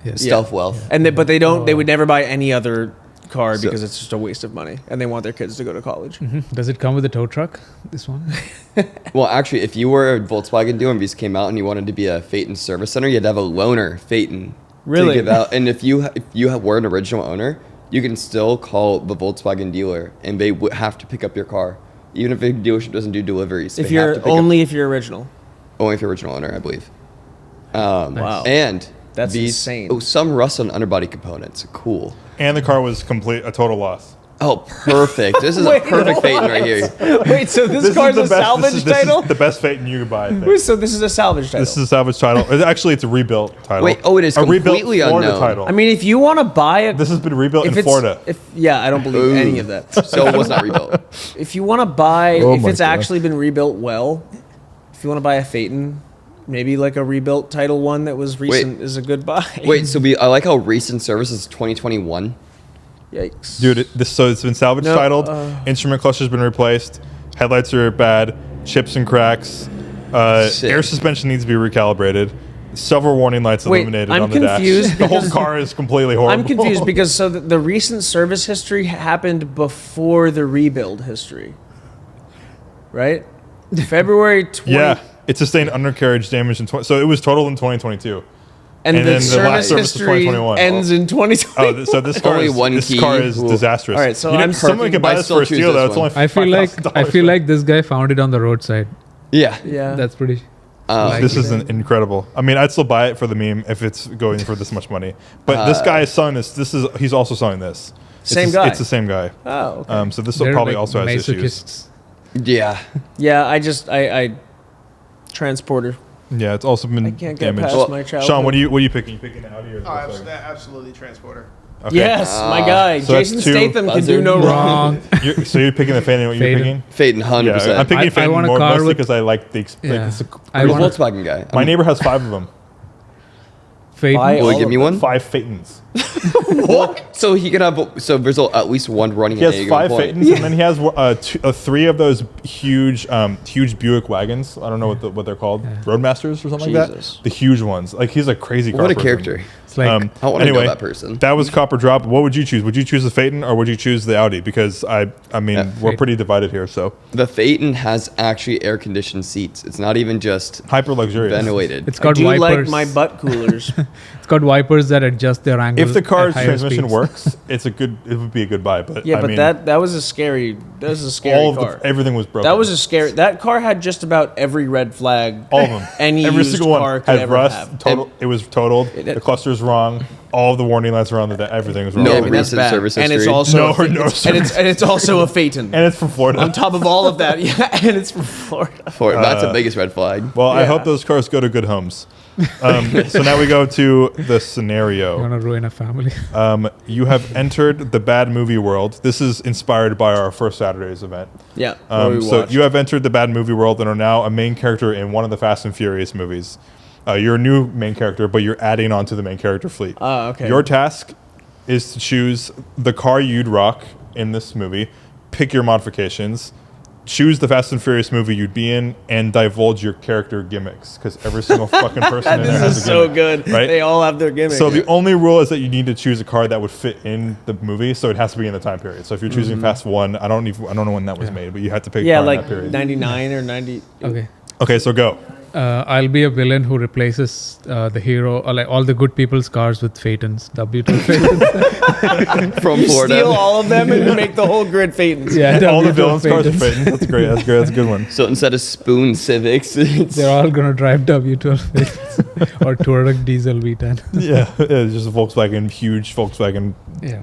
Speaker 3: Yes.
Speaker 2: Stealth wealth.
Speaker 1: And but they don't. They would never buy any other car
Speaker 2: So-
Speaker 1: because it's just a waste of money, and they want their kids to go to college.
Speaker 3: Does it come with a tow truck? This one?
Speaker 2: Well, actually, if you were a Volkswagen dealer and these came out and you wanted to be a Phaeton service center, you had to have a loaner Phaeton
Speaker 1: Really?
Speaker 2: to give out. And if you were an original owner, you can still call the Volkswagen dealer and they would have to pick up your car, even if the dealership doesn't do deliveries.
Speaker 1: If
Speaker 2: they have
Speaker 1: you're
Speaker 2: to pick
Speaker 1: only if you're original.
Speaker 2: only if you're original owner, I believe.
Speaker 1: Wow.
Speaker 2: And
Speaker 1: That's insane.
Speaker 2: Oh, some rust on underbody components. Cool.
Speaker 4: And the car was a total loss.
Speaker 2: Oh, perfect. This is a
Speaker 1: Wait,
Speaker 2: perfect Phaeton right here.
Speaker 1: Wait, so this
Speaker 4: This
Speaker 1: car's
Speaker 4: is
Speaker 1: a salvage
Speaker 4: this
Speaker 1: title?
Speaker 4: is the best Phaeton you could buy. I think.
Speaker 1: Wait, so this is a salvage title.
Speaker 4: This is a salvage title. Actually, it's a rebuilt title.
Speaker 2: Wait, oh, it is
Speaker 4: a rebuilt
Speaker 2: completely
Speaker 4: Florida
Speaker 2: unknown.
Speaker 4: title.
Speaker 1: I mean, if you want to buy it,
Speaker 4: this has been rebuilt in
Speaker 1: if it's
Speaker 4: Florida.
Speaker 1: I don't believe
Speaker 2: Ooh.
Speaker 1: any of that.
Speaker 2: So it was not rebuilt.
Speaker 1: If you want to buy,
Speaker 4: Oh
Speaker 1: if
Speaker 4: my
Speaker 1: it's
Speaker 4: God.
Speaker 1: actually been rebuilt well, if you want to buy a Phaeton, maybe like a rebuilt Title One that was recent is a good buy.
Speaker 2: Wait, so I like how recent service is 2021.
Speaker 1: Yikes,
Speaker 4: Dude, so it's been salvage
Speaker 1: No,
Speaker 4: titled. Instrument cluster's been replaced. Headlights are bad. Chips and cracks.
Speaker 2: Sick.
Speaker 4: Air suspension needs to be recalibrated. Several warning lights
Speaker 1: Wait,
Speaker 4: illuminated
Speaker 1: I'm
Speaker 4: on the
Speaker 1: confused
Speaker 4: dash. The whole
Speaker 1: because-
Speaker 4: car is completely horrible.
Speaker 1: I'm confused because the recent service history happened before the rebuild history, right? February 20.
Speaker 4: Yeah, it sustained undercarriage damage so it was totaled in 2022.
Speaker 1: And,
Speaker 4: And
Speaker 1: the
Speaker 4: then the last
Speaker 1: service
Speaker 4: service was
Speaker 1: history
Speaker 4: 2021.
Speaker 1: ends in 2020.
Speaker 4: Oh, so this car
Speaker 2: Only
Speaker 4: is
Speaker 2: one
Speaker 4: this
Speaker 2: key.
Speaker 4: car is
Speaker 2: Ooh.
Speaker 4: disastrous.
Speaker 1: All right, so
Speaker 4: You know,
Speaker 1: I'm
Speaker 4: someone
Speaker 2: perfect,
Speaker 4: could
Speaker 2: but
Speaker 4: buy
Speaker 2: I
Speaker 4: this
Speaker 2: still
Speaker 4: for a
Speaker 2: choose
Speaker 4: steal
Speaker 2: this
Speaker 4: though. It's
Speaker 2: one.
Speaker 4: only
Speaker 3: I feel like this guy found it on the roadside.
Speaker 2: Yeah.
Speaker 1: Yeah.
Speaker 3: That's pretty.
Speaker 4: This is incredible. I mean, I'd still buy it for the meme if it's going for this much money. But this guy is selling this. He's also selling this.
Speaker 1: Same guy.
Speaker 4: It's the same guy.
Speaker 1: Oh, okay.
Speaker 4: So this
Speaker 3: They're
Speaker 4: probably
Speaker 3: like
Speaker 4: also has issues.
Speaker 3: masochists.
Speaker 2: Yeah.
Speaker 1: Yeah, I transporter.
Speaker 4: Yeah, it's also been
Speaker 1: I can't get
Speaker 4: damaged.
Speaker 1: past my childhood.
Speaker 4: Sean, what are you picking? You picking an Audi or?
Speaker 5: Oh,
Speaker 4: Volkswagen?
Speaker 5: absolutely transporter.
Speaker 4: Okay.
Speaker 1: Yes, my guy.
Speaker 4: So that's
Speaker 1: Jason
Speaker 4: two.
Speaker 1: Statham can do
Speaker 2: Buzzer.
Speaker 1: no wrong.
Speaker 3: Wrong.
Speaker 4: So you're picking the Phaeton. What you're
Speaker 3: Phaeton.
Speaker 4: picking?
Speaker 2: Phaeton, 100%.
Speaker 4: Yeah, I'm picking
Speaker 3: I
Speaker 4: Phaeton
Speaker 3: want a
Speaker 4: more
Speaker 3: car
Speaker 4: mostly
Speaker 3: with-
Speaker 4: because I like the.
Speaker 3: Yeah.
Speaker 4: It's a,
Speaker 3: I
Speaker 2: I'm a
Speaker 3: want
Speaker 2: Volkswagen guy.
Speaker 4: my neighbor has 5 of them.
Speaker 3: Phaeton?
Speaker 1: Buy
Speaker 2: Will
Speaker 1: all
Speaker 2: you give
Speaker 1: of
Speaker 2: me
Speaker 1: them.
Speaker 2: one?
Speaker 4: 5 Phaetons.
Speaker 2: So he can have. So there's at least one running.
Speaker 4: He
Speaker 2: at
Speaker 4: has
Speaker 2: any
Speaker 4: 5
Speaker 2: given point.
Speaker 4: Phaetons, and then he has 3 of those huge Buick wagons. I don't know what they're called, Roadmasters or something like
Speaker 1: Jesus.
Speaker 4: that. The huge ones. Like he's a crazy car
Speaker 2: What a
Speaker 4: person.
Speaker 2: character!
Speaker 3: It's like
Speaker 2: I want to
Speaker 4: Anyway,
Speaker 2: know that person.
Speaker 4: That was Copper Drop. What would you choose? Would you choose the Phaeton or would you choose the Audi? Because I mean, we're
Speaker 3: Phaeton.
Speaker 4: pretty divided here. So
Speaker 2: The Phaeton has actually air-conditioned seats. It's not even just
Speaker 4: hyper luxurious.
Speaker 2: ventilated.
Speaker 3: it's
Speaker 1: I
Speaker 3: got
Speaker 1: do
Speaker 3: wipers.
Speaker 1: like my butt coolers.
Speaker 3: It's got wipers that adjust their angle.
Speaker 4: If the car's
Speaker 3: at higher
Speaker 4: transmission
Speaker 3: speeds.
Speaker 4: works, it would be a good buy. But
Speaker 1: Yeah,
Speaker 4: I
Speaker 1: but
Speaker 4: mean,
Speaker 1: that was a scary
Speaker 4: all of
Speaker 1: car.
Speaker 4: everything was broken.
Speaker 1: That was a scary. That car had just about every red flag.
Speaker 4: all of them.
Speaker 1: Any
Speaker 4: Every
Speaker 1: used
Speaker 4: single
Speaker 1: car
Speaker 4: one
Speaker 1: could
Speaker 4: had
Speaker 1: ever
Speaker 4: rust.
Speaker 1: have.
Speaker 4: Total. It was totaled.
Speaker 1: It-
Speaker 4: The cluster's wrong. All of the warning lights were on. Everything was wrong.
Speaker 2: No
Speaker 1: Yeah, I mean, that's
Speaker 2: recent
Speaker 1: bad.
Speaker 2: service
Speaker 1: and it's
Speaker 2: history.
Speaker 1: also
Speaker 4: No-
Speaker 1: a,
Speaker 4: no
Speaker 1: and it's also a Phaeton.
Speaker 4: And it's from Florida.
Speaker 1: On top of all of that, yeah, and it's from Florida.
Speaker 2: That's the biggest red flag.
Speaker 4: Well, I
Speaker 1: Yeah.
Speaker 4: hope those cars go to good homes. So now we go to the
Speaker 3: You
Speaker 4: scenario.
Speaker 3: want to ruin a family.
Speaker 4: You have entered the bad movie world. This is inspired by our first Saturday's event.
Speaker 1: Yeah. what we
Speaker 4: So
Speaker 1: watched.
Speaker 4: you have entered the bad movie world and are now a main character in one of the Fast and Furious movies. You're a new main character, but you're adding on to the main character fleet.
Speaker 1: Okay.
Speaker 4: Your task is to choose the car you'd rock in this movie, pick your modifications, choose the Fast and Furious movie you'd be in, and divulge your character gimmicks. Because every single fucking person in there
Speaker 1: This
Speaker 4: has
Speaker 1: is
Speaker 4: a
Speaker 1: so
Speaker 4: gimmick,
Speaker 1: good.
Speaker 4: right?
Speaker 1: They all have their gimmicks.
Speaker 4: So the only rule is that you need to choose a car that would fit in the movie, so it has to be in the time period. So if you're choosing Fast 1, I don't know when that was made, but you have to pick a
Speaker 1: yeah,
Speaker 4: car in
Speaker 1: like
Speaker 4: that period.
Speaker 1: 99 or 90.
Speaker 3: Okay.
Speaker 4: Okay, so go.
Speaker 3: I'll be a villain who replaces the hero, or like all the good people's cars with Phaetons, W12 Phaetons.
Speaker 2: From
Speaker 1: You
Speaker 2: Florida.
Speaker 1: steal all of them and you make the whole grid Phaetons.
Speaker 3: Yeah,
Speaker 4: All the
Speaker 3: W12
Speaker 4: villains' cars are
Speaker 3: Phaetons.
Speaker 4: fitting. That's great. That's good. That's a good one.
Speaker 2: So instead of Spoon Civics, it's
Speaker 3: They're all gonna drive W12 Phaetons or Touareg diesel V10.
Speaker 4: Yeah, it's just a Volkswagen, huge Volkswagen.
Speaker 3: Yeah.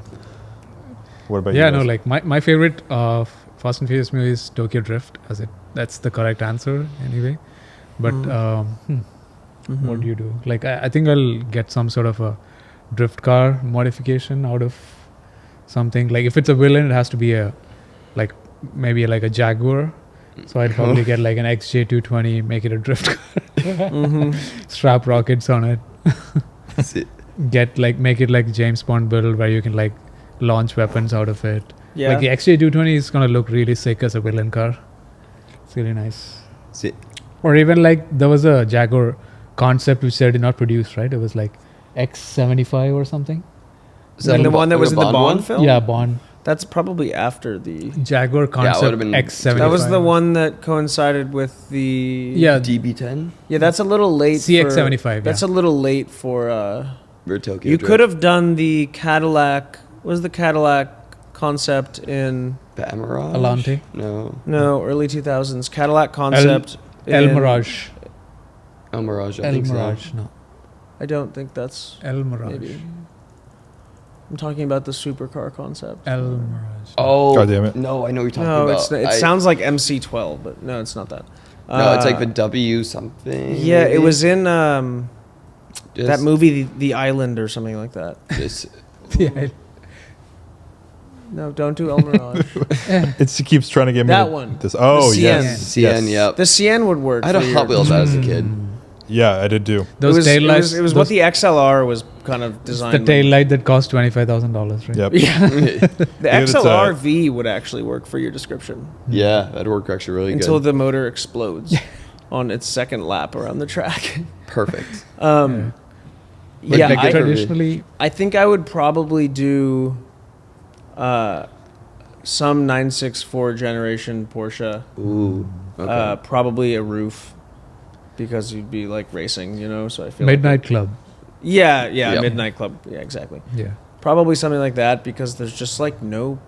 Speaker 4: What about
Speaker 3: Yeah,
Speaker 4: you?
Speaker 3: no,
Speaker 4: guys?
Speaker 3: like my favorite Fast and Furious movie is Tokyo Drift, as that's the correct answer anyway. But what do you do? Like I think I'll get some sort of a drift car modification out of something. Like if it's a villain, it has to be maybe like a Jaguar. So I'd probably get like an XJ220, make it a drift car, strap rockets on it, make it like James Bond build where you can like launch weapons out of it.
Speaker 1: Yeah.
Speaker 3: Like the XJ220 is gonna look really sick as a villain car. It's really nice.
Speaker 2: See,
Speaker 3: Or even like there was a Jaguar concept which they did not produce, right? It was like X75 or something.
Speaker 1: And the one that was in the Bond
Speaker 2: one?
Speaker 1: film?
Speaker 3: Yeah, Bond.
Speaker 1: That's probably after the.
Speaker 3: Jaguar
Speaker 2: would've
Speaker 3: concept
Speaker 2: been-
Speaker 3: X75.
Speaker 1: That was the one that coincided with the.
Speaker 3: Yeah,
Speaker 2: DB10
Speaker 1: Yeah, that's a little late.
Speaker 3: CX-75,
Speaker 1: For, that's
Speaker 3: yeah.
Speaker 1: a little late for.
Speaker 2: or Tokyo
Speaker 1: You
Speaker 2: Drift.
Speaker 1: could have done the Cadillac. What was the Cadillac concept in?
Speaker 2: Mirage?
Speaker 3: Alante.
Speaker 2: No.
Speaker 1: Early 2000s. Cadillac concept.
Speaker 3: El
Speaker 1: in-
Speaker 3: Mirage.
Speaker 2: El Mirage, I
Speaker 3: El
Speaker 2: think
Speaker 3: Mirage, no.
Speaker 1: I don't think that's.
Speaker 3: El Mirage.
Speaker 1: Maybe. I'm talking about the supercar concept.
Speaker 3: El Mirage.
Speaker 2: so. Oh,
Speaker 4: God damn it.
Speaker 2: No, I know what you're talking
Speaker 1: No,
Speaker 2: about.
Speaker 1: it's it sounds like MC12, but no, it's not that.
Speaker 2: No, it's like the W something.
Speaker 1: Yeah, it
Speaker 2: maybe?
Speaker 1: was in that
Speaker 2: Just-
Speaker 1: movie, the Island, or something like that.
Speaker 2: just-
Speaker 3: Yeah,
Speaker 1: No, don't do El Mirage.
Speaker 4: It keeps trying to get me.
Speaker 1: That
Speaker 4: to-
Speaker 1: one.
Speaker 4: This. Oh
Speaker 1: The
Speaker 4: yes.
Speaker 2: CN,
Speaker 4: yes.
Speaker 2: yep.
Speaker 1: The Cien would work.
Speaker 2: I had a
Speaker 1: for
Speaker 2: Hot
Speaker 1: your-
Speaker 2: Wheels as a kid.
Speaker 4: Yeah, I did do.
Speaker 3: those tail
Speaker 1: it
Speaker 3: lights.
Speaker 1: was what the XLR was kind of
Speaker 3: the
Speaker 1: designed.
Speaker 3: tail light that cost $25,000, right?
Speaker 4: Yep.
Speaker 1: Yeah, the
Speaker 4: it's,
Speaker 1: XLR V would actually work for your description
Speaker 2: Yeah, that'd work actually really
Speaker 1: until
Speaker 2: good.
Speaker 1: the motor explodes on its second lap around the track.
Speaker 2: Perfect.
Speaker 3: But
Speaker 1: Yeah,
Speaker 3: like
Speaker 2: I-
Speaker 3: traditionally,
Speaker 1: I think I would probably do some 964 generation Porsche,
Speaker 2: Ooh. Okay.
Speaker 1: probably a roof, because you'd be like racing, you know. So I feel
Speaker 3: Midnight Club.
Speaker 1: Yeah,
Speaker 2: Yep.
Speaker 1: Midnight Club. Yeah, exactly.
Speaker 3: Yeah.
Speaker 1: Probably something like that, because there's just like no.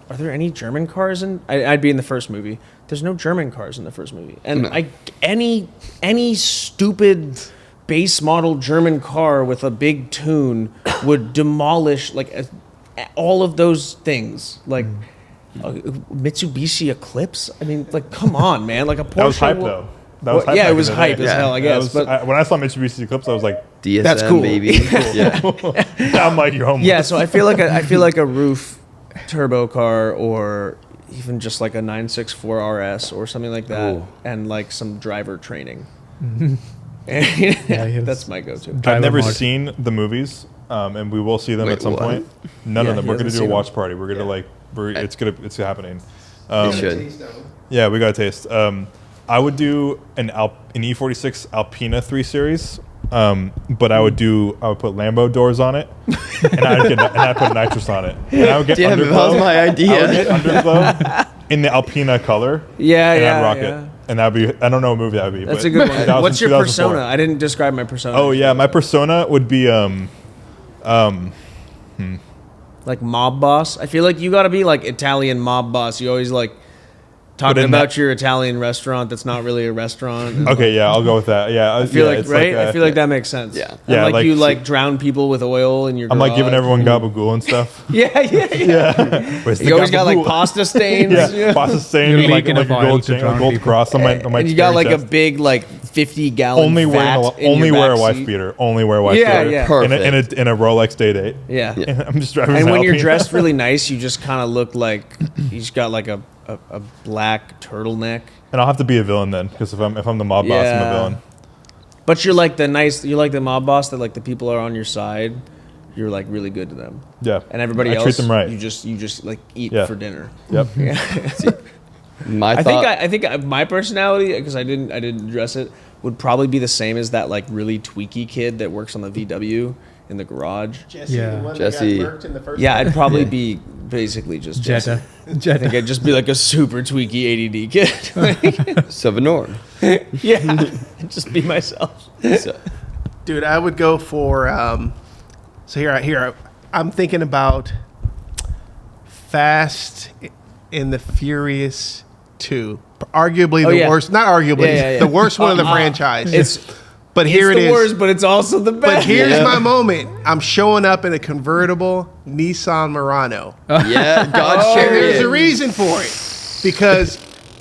Speaker 1: Are there any German cars in? I'd be in the first movie. There's no German cars in the first movie, and
Speaker 2: No.
Speaker 1: any stupid base model German car with a big tune would demolish all of those things. Like Mitsubishi Eclipse. I mean, like, come on, man! Like a Porsche.
Speaker 4: That was hype though. That was
Speaker 1: Well,
Speaker 4: hype
Speaker 1: yeah,
Speaker 4: back
Speaker 1: it
Speaker 4: in
Speaker 1: was
Speaker 4: the
Speaker 1: hype
Speaker 4: day.
Speaker 1: as hell, I
Speaker 4: That
Speaker 1: guess. But
Speaker 4: when I saw Mitsubishi Eclipse, I was like,
Speaker 2: DSM,
Speaker 1: that's cool.
Speaker 2: baby. Yeah.
Speaker 4: I'm like, you're home.
Speaker 1: yeah, so I feel like a roof turbo car, or even just like a 964 RS or something like that,
Speaker 2: Ooh.
Speaker 1: and like some driver training.
Speaker 3: Yeah,
Speaker 1: That's my go-to.
Speaker 3: Driver
Speaker 4: I've never
Speaker 3: mod.
Speaker 4: seen the movies, and we will see them
Speaker 2: Wait,
Speaker 4: at some
Speaker 2: what?
Speaker 4: point. None
Speaker 1: Yeah,
Speaker 4: of them.
Speaker 1: he
Speaker 4: We're gonna
Speaker 1: hasn't
Speaker 4: do a
Speaker 1: seen
Speaker 4: watch party. We're gonna it's happening.
Speaker 2: You should.
Speaker 4: Yeah, we got a taste. I would do an E46 Alpina 3 Series, but I would put Lambo doors on it, and I'd put nitrous on it. And I would get
Speaker 2: Damn, that
Speaker 4: underglow.
Speaker 2: was my
Speaker 4: I would get
Speaker 2: idea.
Speaker 4: underglow in the Alpina color.
Speaker 1: Yeah,
Speaker 4: and
Speaker 1: yeah,
Speaker 4: I'd rock
Speaker 1: yeah.
Speaker 4: it. And that'd be, I don't know what movie that would be.
Speaker 1: That's
Speaker 4: but
Speaker 1: a good one.
Speaker 4: 2000
Speaker 1: What's your
Speaker 4: 2004.
Speaker 1: persona? I didn't describe my persona.
Speaker 4: Oh yeah, my persona would be
Speaker 1: Like mob boss. I feel like you got to be like Italian mob boss. You always like talking
Speaker 4: in
Speaker 1: about
Speaker 4: that-
Speaker 1: your Italian restaurant that's not really a restaurant.
Speaker 4: okay. Yeah, I'll go with that. Yeah,
Speaker 1: I feel like
Speaker 4: it's
Speaker 1: right.
Speaker 4: a-
Speaker 1: I feel like that makes sense.
Speaker 2: Yeah.
Speaker 1: And
Speaker 4: Yeah,
Speaker 1: like
Speaker 4: like-
Speaker 1: you like drown people with oil in your.
Speaker 4: I'm like giving
Speaker 1: garage.
Speaker 4: everyone gabagool and stuff.
Speaker 1: Yeah, yeah, yeah.
Speaker 4: Where's the
Speaker 1: You always got like
Speaker 4: gabagool?
Speaker 1: pasta stains.
Speaker 4: Yeah,
Speaker 1: yeah.
Speaker 4: pasta stain,
Speaker 3: You're
Speaker 4: like
Speaker 3: leaking
Speaker 4: a
Speaker 3: of oil
Speaker 4: gold
Speaker 3: to
Speaker 4: chain, a
Speaker 3: drown
Speaker 4: gold
Speaker 3: people.
Speaker 4: cross on my
Speaker 1: And you got like a
Speaker 4: chest.
Speaker 1: big like 50-gallon.
Speaker 4: only
Speaker 1: vat in
Speaker 4: only
Speaker 1: your
Speaker 4: wear a
Speaker 1: back
Speaker 4: wife
Speaker 1: seat.
Speaker 4: beater. Only wear a wife
Speaker 1: Yeah,
Speaker 4: beater.
Speaker 1: yeah.
Speaker 2: Perfect.
Speaker 4: In a Rolex day date.
Speaker 1: Yeah.
Speaker 4: And I'm just driving.
Speaker 1: And
Speaker 4: my
Speaker 1: when you're
Speaker 4: Alpina.
Speaker 1: dressed really nice, you just kind of look like you just got like a black turtleneck.
Speaker 4: and I'll have to be a villain then, because if I'm the mob boss, I'm
Speaker 1: Yeah.
Speaker 4: a villain.
Speaker 1: But you're like you're like the mob boss that like the people are on your side. You're like really good to them,
Speaker 4: Yeah.
Speaker 1: and everybody
Speaker 4: I
Speaker 1: else
Speaker 4: treat them right.
Speaker 1: You just like eat
Speaker 4: Yeah.
Speaker 1: for dinner.
Speaker 4: Yep.
Speaker 2: My
Speaker 1: I
Speaker 2: thought.
Speaker 1: think my personality, because I didn't address it, would probably be the same as that like really tweaky kid that works on the VW in the garage.
Speaker 5: Jesse,
Speaker 3: Yeah.
Speaker 5: the one
Speaker 2: Jesse.
Speaker 5: that got murked in the first
Speaker 1: Yeah,
Speaker 5: one.
Speaker 1: I'd probably be basically just Jesse.
Speaker 3: Jetta.
Speaker 1: I think
Speaker 3: Jetta.
Speaker 1: I'd just be like a super tweaky ADD kid. Like,
Speaker 2: Savanor.
Speaker 1: yeah, just be myself.
Speaker 2: So,
Speaker 5: Dude, I would go for. So here, I'm thinking about Fast and the Furious 2. Arguably
Speaker 1: Oh,
Speaker 5: the
Speaker 1: yeah.
Speaker 5: worst. Not arguably,
Speaker 1: Yeah, yeah, yeah.
Speaker 5: the worst one of the franchise. But here
Speaker 1: it's
Speaker 5: it
Speaker 1: the
Speaker 5: is.
Speaker 1: worst, but it's also the
Speaker 5: But
Speaker 1: best.
Speaker 5: here's
Speaker 2: Yeah.
Speaker 5: my moment. I'm showing up in a convertible Nissan Murano.
Speaker 2: yeah, God's
Speaker 5: And there's a
Speaker 2: chariot.
Speaker 5: reason for it. Because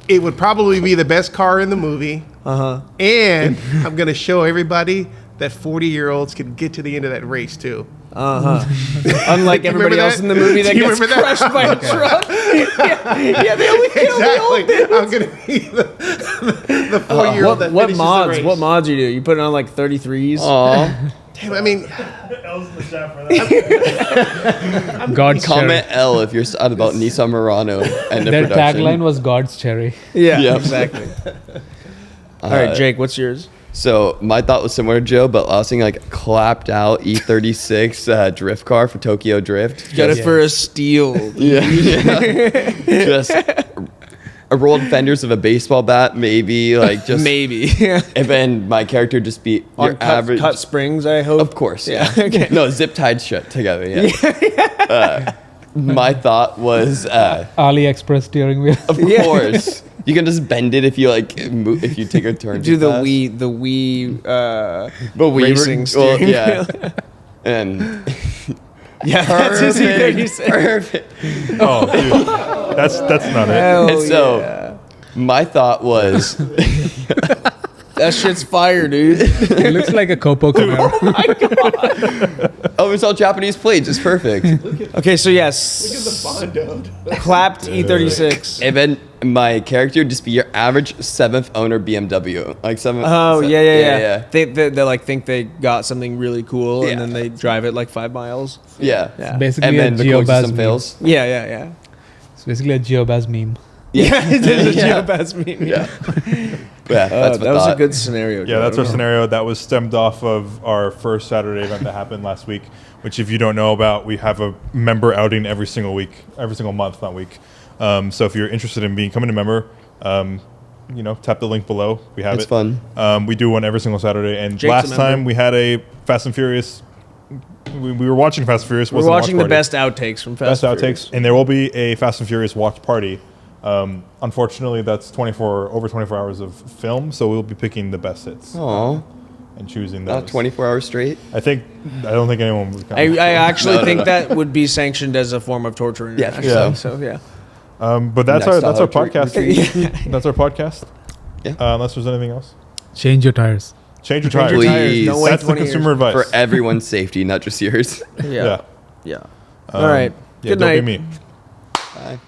Speaker 5: it would probably be the best car in the movie. And I'm going to show everybody that 40-year-olds can get to the end of that race, too.
Speaker 1: Unlike
Speaker 5: You
Speaker 1: everybody
Speaker 5: remember
Speaker 1: else
Speaker 5: that?
Speaker 1: in the movie that
Speaker 5: Do you
Speaker 1: gets
Speaker 5: remember that?
Speaker 1: crushed by a truck. yeah, they only kill the old
Speaker 5: Exactly. I'm going to be the 40-year-old that
Speaker 1: What
Speaker 5: finishes
Speaker 1: mods?
Speaker 5: the race.
Speaker 1: What mods you do? You put it on like 33s?
Speaker 2: Aw.
Speaker 5: Damn, I mean,
Speaker 3: God's
Speaker 2: Comment
Speaker 3: cherry.
Speaker 2: L if you're sad about Nissan Murano and the
Speaker 3: Their
Speaker 2: production.
Speaker 3: tagline was God's cherry.
Speaker 1: Yeah,
Speaker 2: Yep.
Speaker 1: exactly. All right, Jake, what's yours?
Speaker 2: So my thought was similar to Joe, but last thing like clapped out E36 drift car for Tokyo Drift.
Speaker 1: Got it for a steal.
Speaker 2: Yeah. Just rolled fenders of a baseball bat, maybe like just
Speaker 1: Maybe.
Speaker 2: And then my character just be your
Speaker 1: On
Speaker 2: average.
Speaker 1: cut springs, I hope.
Speaker 2: Of course, yeah.
Speaker 1: Okay.
Speaker 2: No, zip tied shit together. Yeah. My thought was,
Speaker 3: AliExpress steering wheel.
Speaker 2: of course, you can just bend it if you like if you take a turn.
Speaker 1: Do
Speaker 2: too
Speaker 1: the
Speaker 2: fast.
Speaker 1: Wii
Speaker 2: But we
Speaker 1: racing
Speaker 2: well,
Speaker 1: steering
Speaker 2: yeah.
Speaker 1: wheel.
Speaker 2: And
Speaker 1: Yeah, that's his E36.
Speaker 2: perfect.
Speaker 4: Oh, dude. That's not it.
Speaker 1: Hell
Speaker 2: And so
Speaker 1: yeah.
Speaker 2: my thought was,
Speaker 1: That shit's fire, dude.
Speaker 3: It looks like a Copo Camaro.
Speaker 2: oh, it's all Japanese plates. It's perfect.
Speaker 1: Okay, so yes. Clapped E36.
Speaker 2: And then my character would just be your average 7th owner BMW, like seventh.
Speaker 1: Oh
Speaker 2: se-
Speaker 1: yeah. They like think they got something really cool,
Speaker 2: Yeah.
Speaker 1: and then they drive it like 5 miles.
Speaker 2: Yeah.
Speaker 1: Yeah.
Speaker 3: Basically
Speaker 2: And then
Speaker 3: a
Speaker 2: the core
Speaker 3: Geobaz
Speaker 2: system
Speaker 3: meme.
Speaker 2: fails.
Speaker 1: Yeah.
Speaker 3: It's basically a Geobaz meme.
Speaker 1: Yeah, it is a
Speaker 2: Yeah.
Speaker 1: Geobaz meme.
Speaker 2: Yeah. Yeah, that's
Speaker 1: That
Speaker 2: what
Speaker 1: was a
Speaker 2: thought.
Speaker 1: good scenario.
Speaker 4: Yeah,
Speaker 1: Joe.
Speaker 4: that's
Speaker 1: I
Speaker 4: our
Speaker 1: don't know.
Speaker 4: scenario that was stemmed off of our first Saturday event that happened last week, which if you don't know about, we have a member outing every single month, not week. So if you're interested in becoming a member, tap the link below. We have
Speaker 2: It's
Speaker 4: it.
Speaker 2: fun.
Speaker 4: We do one every single Saturday. And
Speaker 1: Jake's a
Speaker 4: last
Speaker 1: member.
Speaker 4: time we had a Fast and Furious. We were watching Fast and Furious.
Speaker 1: We're
Speaker 4: wasn't a watch
Speaker 1: watching the
Speaker 4: party.
Speaker 1: best outtakes from Fast
Speaker 4: Best
Speaker 1: and
Speaker 4: outtakes,
Speaker 1: Furious.
Speaker 4: and there will be a Fast and Furious watch party. Unfortunately, that's over 24 hours of film, so we'll be picking the best hits
Speaker 2: Aw,
Speaker 4: and choosing those.
Speaker 2: not 24 hours straight.
Speaker 4: I don't think anyone would come.
Speaker 1: I actually
Speaker 2: No,
Speaker 1: think
Speaker 2: no.
Speaker 1: that would be sanctioned as a form of torture.
Speaker 2: Yeah, for
Speaker 1: actually.
Speaker 2: sure.
Speaker 1: So yeah.
Speaker 4: But that's
Speaker 2: Next
Speaker 4: our
Speaker 2: style
Speaker 4: podcast. That's our podcast.
Speaker 2: Yeah.
Speaker 4: Unless there's anything else.
Speaker 3: Change your tires.
Speaker 4: Change your
Speaker 1: Change
Speaker 4: tires.
Speaker 1: your tires.
Speaker 2: Please.
Speaker 1: Don't wait
Speaker 4: That's the
Speaker 1: 20
Speaker 4: consumer
Speaker 1: years.
Speaker 4: advice.
Speaker 2: For everyone's safety, not just yours.
Speaker 1: Yeah.
Speaker 4: Yeah.
Speaker 1: All right.
Speaker 4: Yeah,
Speaker 1: Good
Speaker 4: don't
Speaker 1: night.
Speaker 4: be me.
Speaker 2: Bye.